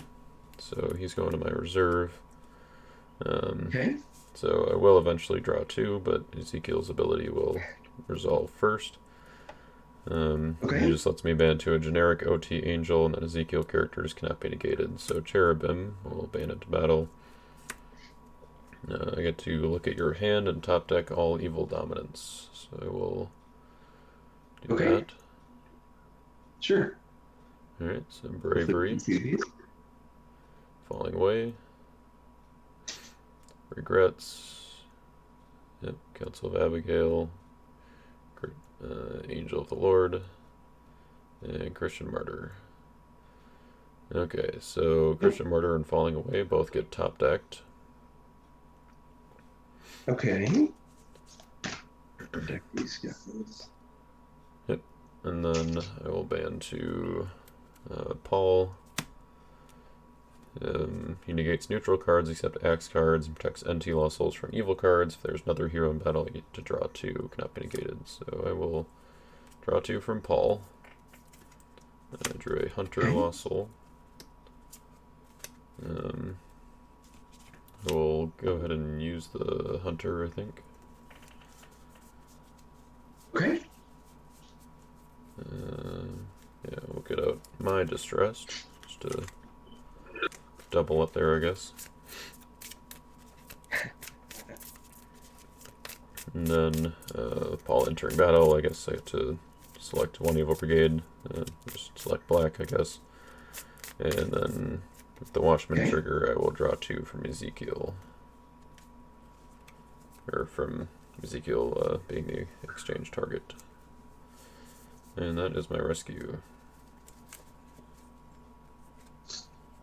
So he's going to my reserve. Okay. So I will eventually draw 2, but Ezekiel's ability will resolve first. Okay. He just lets me ban to a generic OT angel, and then Ezekiel characters cannot be negated. So Cherubim will ban into battle. I get to look at your hand and top deck all evil dominance. So I will do Okay. that. Sure. Alright, so Flip Bravery, these these. Falling Away, Regrets, yep, Council of Abigail, Angel of the Lord, and Christian Martyr. Okay, so Yep. Christian Martyr and Falling Away both get top decked. Okay. Deck these guys. Yep, and then I will ban to Paul. He negates neutral cards except axe cards and protects NT lost souls from evil cards. If there's another hero in battle, I get to draw 2, cannot be negated. So I will draw 2 from Paul. I drew a Hunter Okay. lost soul. We'll go ahead and use the Hunter, I think. Okay. Yeah, we'll get out my Distressed, just to double up there, I guess. And then, Paul entering battle, I guess I have to select one Evil Brigade, just select black, I guess. And then, with the Watchman trigger, I will draw 2 from Ezekiel. Or from Ezekiel being the exchange target. And that is my rescue.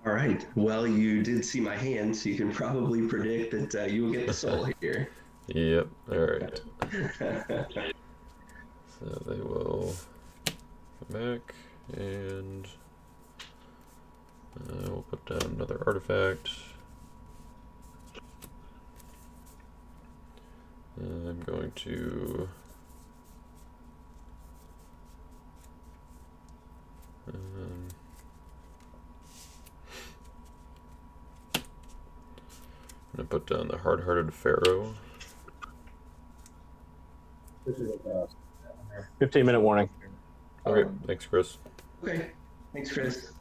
All right. Well, you did see my hand, so you can probably predict that you will get the soul here. Yep, alright. So they will come back, and we'll put down another artifact. I'm going to I'm gonna put down the hard-hearted Pharaoh. 15-minute warning. Okay, thanks, Chris. Okay. Thanks, Chris.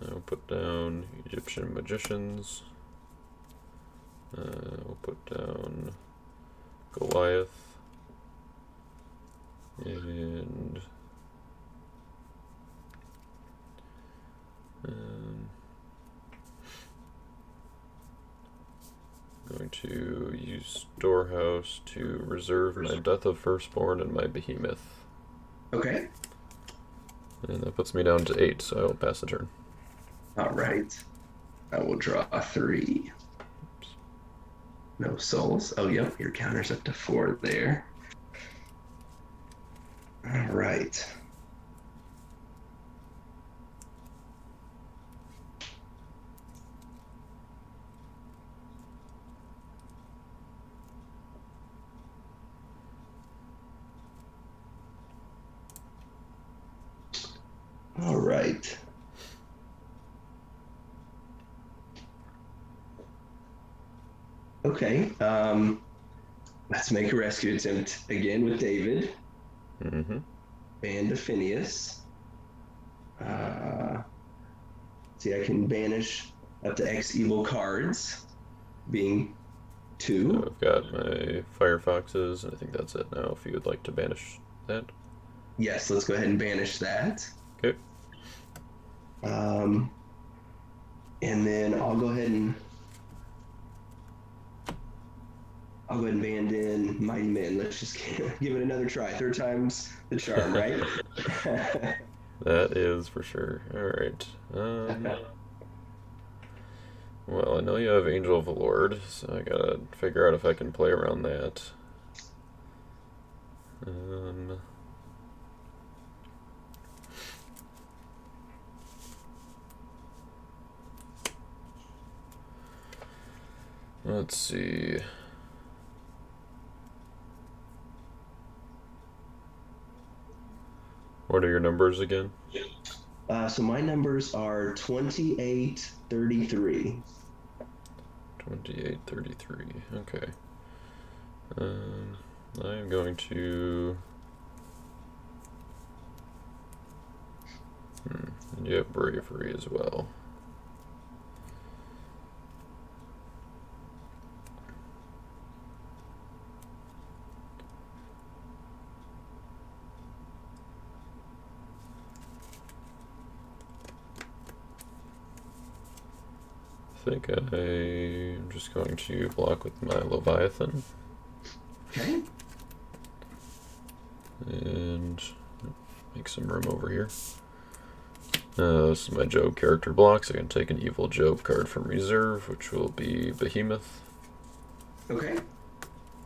I'll put down Egyptian magicians. We'll put down Goliath. And I'm going to use Storehouse to reserve my Death of Firstborn and my Behemoth. Okay. And that puts me down to 8, so I will pass the turn. All right. I will draw 3. No souls. Oh, yep. Your counter's up to 4 there. All right. All right. Okay. Let's make a rescue attempt again with David. Mm-hmm. Ban to Phineas. See, I can banish up to X evil cards, being 2. So I've got my Firefoxes, and I think that's it now, if you would like to banish that. Yes, let's go ahead and banish that. Okay. And then I'll go ahead and band in Mighty Men. Let's just give it another try. 3rd time's the charm, right? That is for sure. Alright. Well, I know you have Angel of the Lord, so I gotta figure out if I can play around that. Let's see. What are your numbers again? So my numbers are 2833. 2833. Okay. I'm going to And you have bravery as well. I think I'm just going to block with my Leviathan. Okay. And make some room over here. This is my Job character blocks. I can take an evil Job card from reserve, which will be Behemoth. Okay.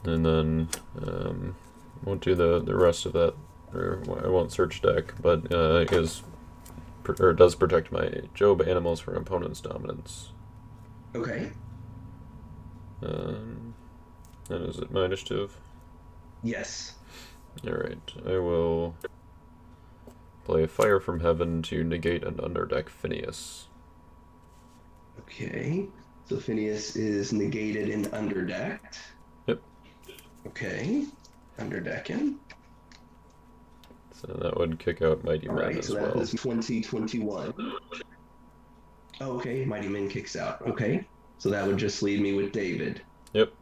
And then won't do the rest of that, or I won't search deck, but it does protect my Job animals from opponent's dominance. Okay. And is it my initiative? Yes. Alright, I will play Fire from Heaven to negate an underdeck Phineas. Okay. So Phineas is negated and underdecked. Yep. Okay. Underdecking. So that would kick out Mighty All Men right. as So that well. is 2021. Oh, okay. Mighty Men kicks out. Okay. So that would just leave me with David. Yep.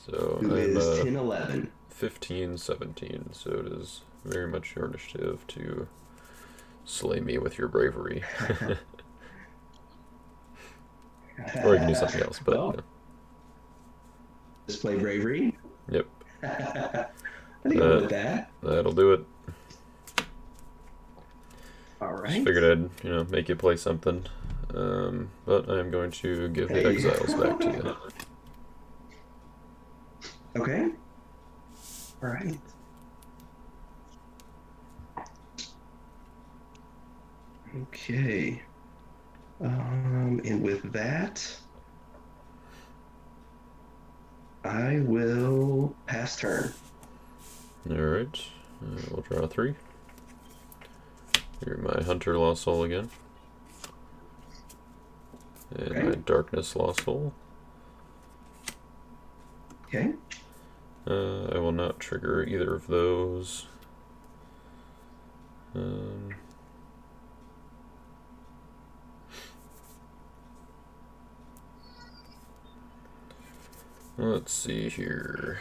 So Who I'm is 10-11. 15-17, so it is very much your initiative to slay me with your bravery. Or you can do something else, but well, display bravery. Yep. I think I'll go with that. That'll do it. All right. Just figured I'd, make you play something. But I'm going to give the exiles back to you. Okay. All right. Okay. And with that, I will pass turn. Alright. We'll draw 3. You're my Hunter Lost Soul again. And Okay. my Darkness Lost Soul. Okay. I will not trigger either of those. Let's see here.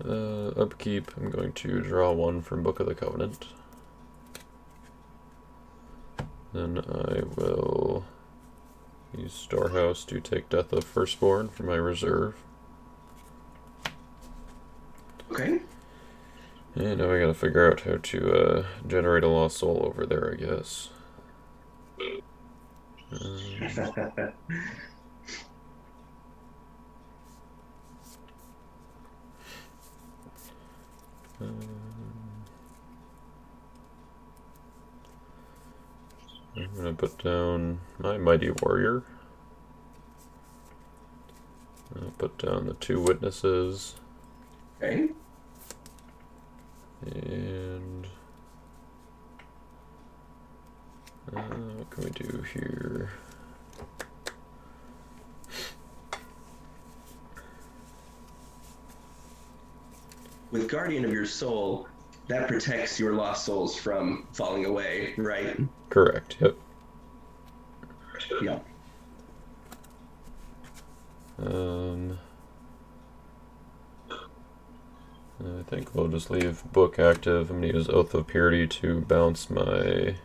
Upkeep, I'm going to draw 1 from Book of the Covenant. Then I will use Storehouse to take Death of Firstborn for my reserve. Okay. And now I gotta figure out how to generate a Lost Soul over there, I guess. I'm gonna put down my Mighty Warrior. I'll put down the 2 witnesses. Okay. And what can we do here? With Guardian of your Soul, that protects your lost souls from falling away, right? Correct, yep. Yeah. I think we'll just leave Book active. I'm going to use Oath of Purity to bounce my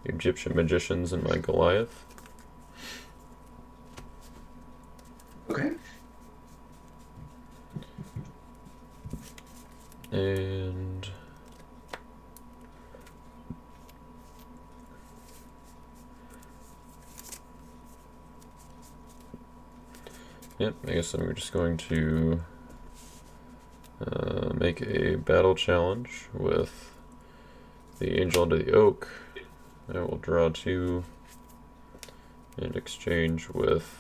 Egyptian Magicians and my Goliath. Okay. And yep, I guess I'm just going to make a battle challenge with the Angel Under the Oak. I will draw 2 and exchange with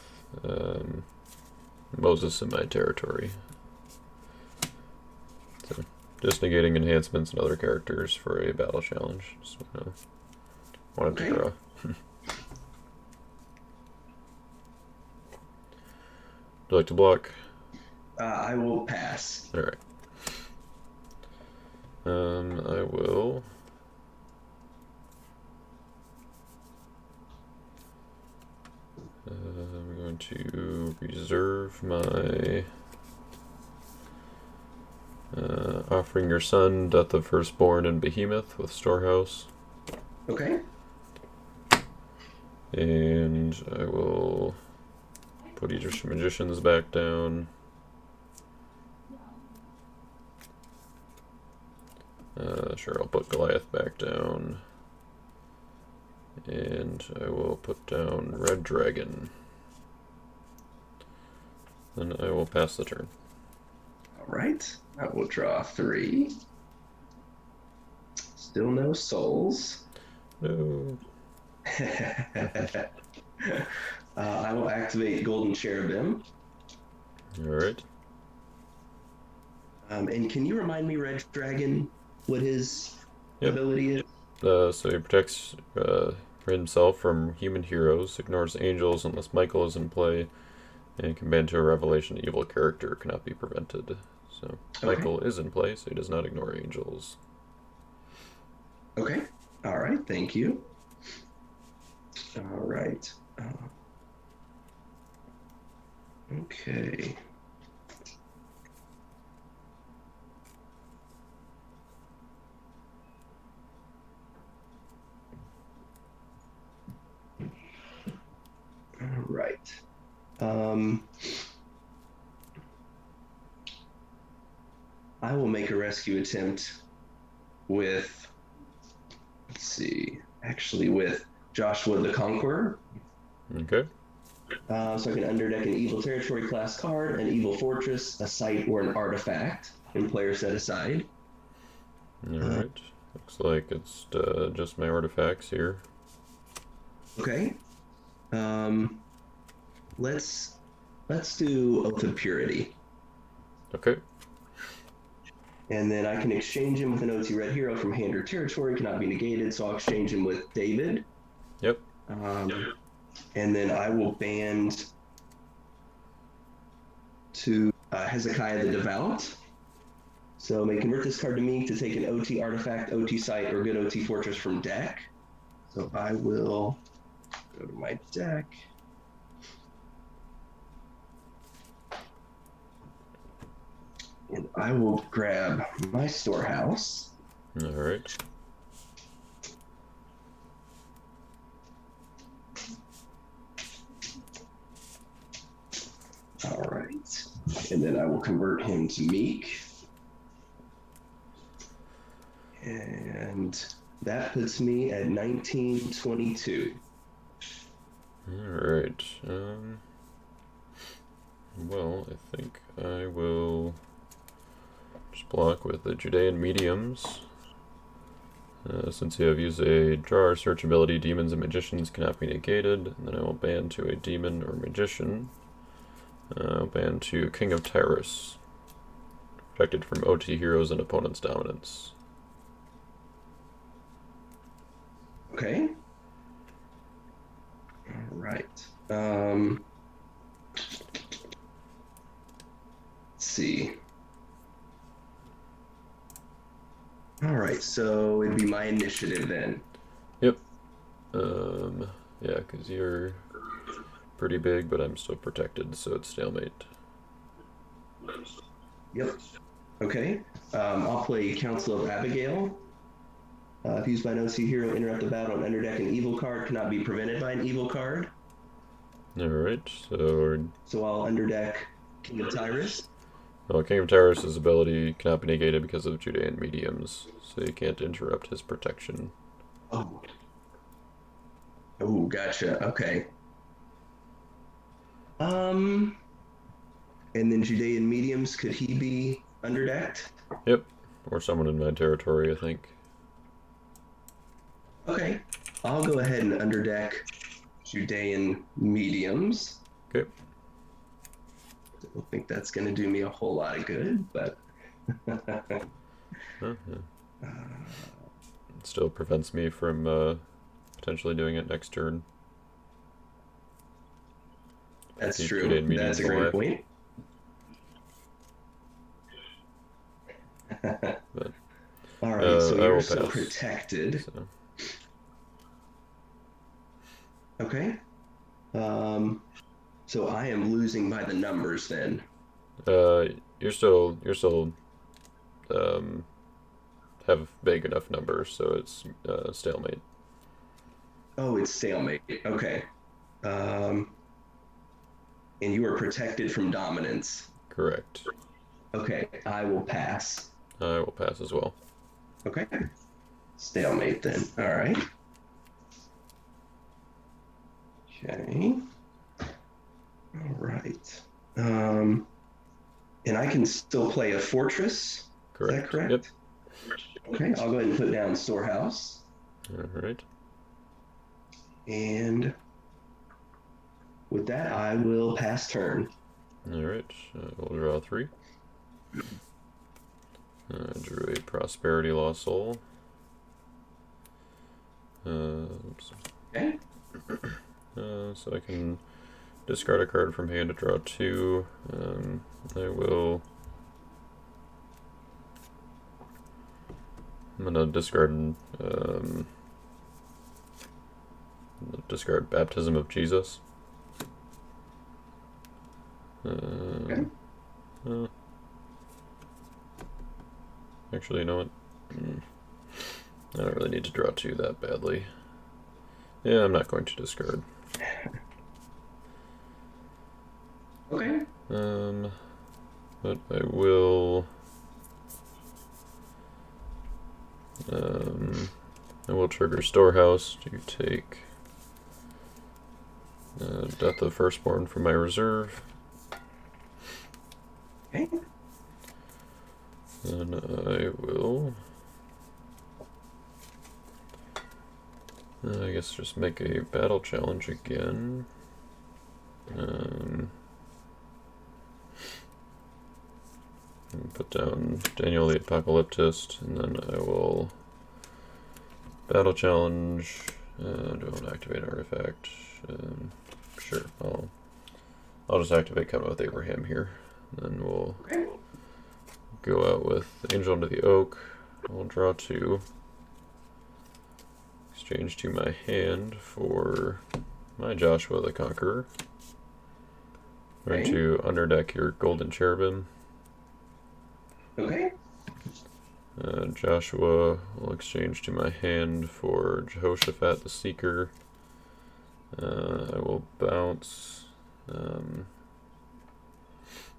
Moses in my territory. So, just negating enhancements and other characters for a battle challenge. Just wanted to draw. Would you like to block? I will pass. All right. I will. I'm going to reserve my offering your son, death of firstborn, and behemoth with storehouse. Okay. And I will put each magicians back down. Sure, I'll put Goliath back down. And I will put down Red Dragon. Then I will pass the turn. All right. I will draw 3. Still no souls. No. I will activate Golden Cherubim. Alright. And can you remind me, Red Dragon, what his ability is? So he protects himself from human heroes, ignores angels unless Michael is in play, and can bend to a revelation evil character cannot be prevented. So Michael is in play, so he does not ignore angels. Okay. All right. Thank you. All right. Okay. All right. I will make a rescue attempt with, let's see, actually with Joshua the Conqueror. Okay. So I can underdeck an evil territory class card, an evil fortress, a site, or an artifact, and player set aside. Alright. Looks like it's just my artifacts here. Okay. Let's do Oath of Purity. Okay. And then I can exchange him with an OT Red Hero from hand or territory, cannot be negated, so I'll exchange him with David. Yep. And then I will band to Hezekiah the Devout. So may convert this card to me to take an OT artifact, OT site, or good OT fortress from deck. So I will go to my deck. And I will grab my storehouse. All right. All right. And then I will convert him to Meek. And that puts me at 1922. All right. Well, I think I will just block with the Judean mediums. Since you have used a draw or search ability, demons and magicians cannot be negated. And then I will ban to a demon or magician. I'll ban to King of Tyrus. Protected from OT heroes and opponent's dominance. Okay. All right. Let's see. All right, so it'd be my initiative then. Yep. Yeah, because you're pretty big, but I'm still protected, so it's stalemate. Yep. Okay. I'll play Council of Abigail. If used by an OC hero, interrupt the battle and underdeck an evil card, cannot be prevented by an evil card. Alright, so I'll underdeck King of Tyrus. well, King of Tyrus' ability cannot be negated because of Judean mediums, so you can't interrupt his protection. Oh. Oh, gotcha. Okay. And then Judean mediums, could he be underdecked? Yep, or someone in my territory, I think. Okay. I'll go ahead and underdeck Judean mediums. Okay. I don't think that's going to do me a whole lot of good, but It still prevents me from potentially doing it next turn. that's Keep true. Judean mediums That's a great alive. point. So I you're will still pass. protected. So, Okay. So I am losing by the numbers then. uh, you're still um have big enough numbers, so it's stalemate. Oh, it's stalemate. Okay. Um, and you are protected from dominance. Correct. Okay, I will pass. I will pass as well. Okay. Stalemate then. All right. Okay. All right. Um, and I can still play a fortress. Is that Correct. Yep. correct? Okay, I'll go ahead and put down storehouse. All right. And with that, I will pass turn. All right. We'll draw 3. Drew a prosperity lost soul. Oops. Okay. So I can discard a card from hand to draw 2. I will. I'm gonna discard Baptism of Jesus. Okay. Uh, Actually, you know what? I don't really need to draw 2 that badly. Yeah, I'm not going to discard. Okay. But I will. I will trigger Storehouse to take Death of Firstborn from my reserve. Okay. And I will. I guess just make a battle challenge again. And put down Daniel the Apocalyptist, and then I will battle challenge. Do I want to activate artifact? Sure, I'll just activate Covenant with Abraham here. And then we'll go out with Angel under the Oak. I'll draw 2. Exchange to my hand for my Joshua the Conqueror. I'm going to underdeck your Golden Cherubim. Okay. Joshua will exchange to my hand for Jehoshaphat the Seeker. I will bounce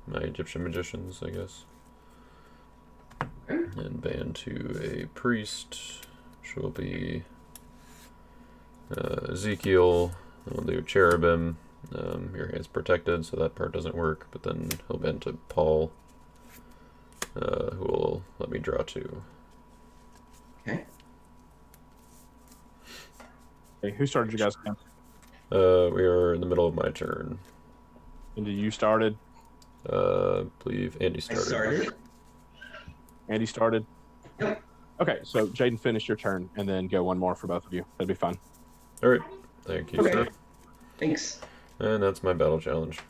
my Egyptian Magicians, I guess. And ban to a priest, which will be Ezekiel. We'll do Cherubim. Your hand's protected, so that part doesn't work, but then he'll ban to Paul, who will let me draw 2. Okay. Okay, who started you guys again? We are in the middle of my turn. And you started? I believe Andy started. I started. Andy started? Yep. Okay, so Jaden, finish your turn and then go one more for both of you. That'd be fun. All right. Thank you, Okay. sir. Thanks. And that's my battle challenge.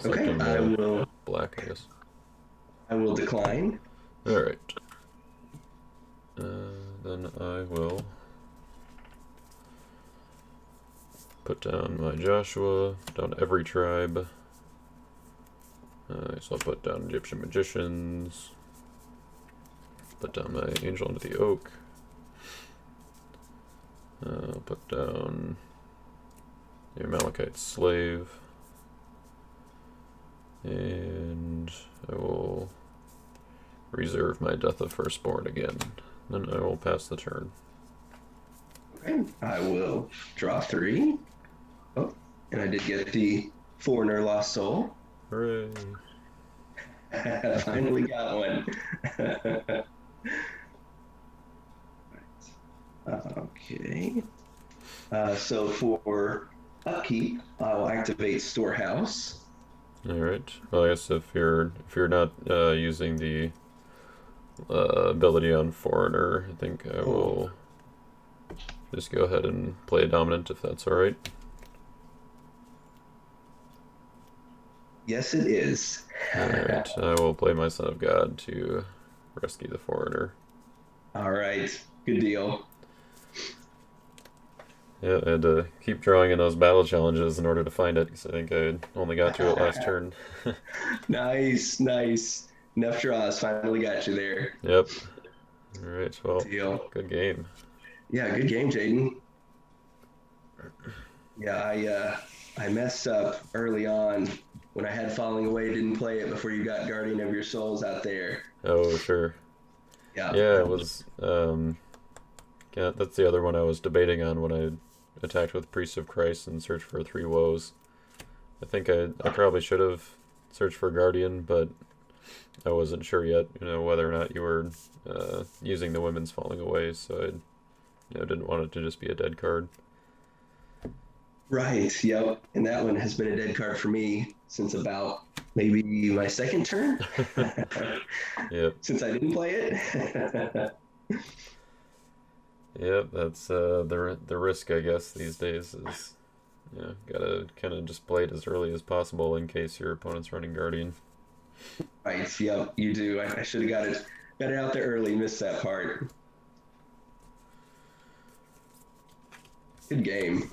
Okay, Second, I will. black, I guess. I will decline. All right. Then I will put down my Joshua, down to every tribe. So I'll put down Egyptian Magicians. Put down my Angel under the Oak. Put down the Amalekite Slave. And I will reserve my Death of Firstborn again. Then I will pass the turn. Okay, I will draw 3. Oh, and I did get the Foreigner Lost Soul. Hooray! I finally got one. Okay. So for upkeep, I will activate Storehouse. All right. Well, I guess if you're not using the ability on Foreigner, I think I will just go ahead and play a dominant if that's all right. Yes, it is. All right. I will play my Son of God to rescue the Foreigner. All right. Good deal. Yeah, I had to keep drawing in those battle challenges in order to find it because I think I only got to it last turn. Nice, nice. Enough draws. Finally got you there. Yep. All right. Well, Deal. good game. Yeah, good game, Jaden. Yeah, I messed up early on when I had Falling Away. Didn't play it before you got Guardian of Your Souls out there. Oh, sure. Yeah, Yeah, it that was was. Yeah, that's the other one I was debating on when I attacked with Priest of Christ and searched for three woes. I think I probably should have searched for Guardian, but I wasn't sure yet, whether or not you were using the women's falling away, so didn't want it to just be a dead card. right. Yep. And that one has been a dead card for me since about maybe my second turn, Yep, since I didn't play it. yep. That's the risk, I guess, these days is gotta kind of just play it as early as possible in case your opponent's running Guardian. Right. Yep. You do. I should have got it out there early. Missed that part. Good game.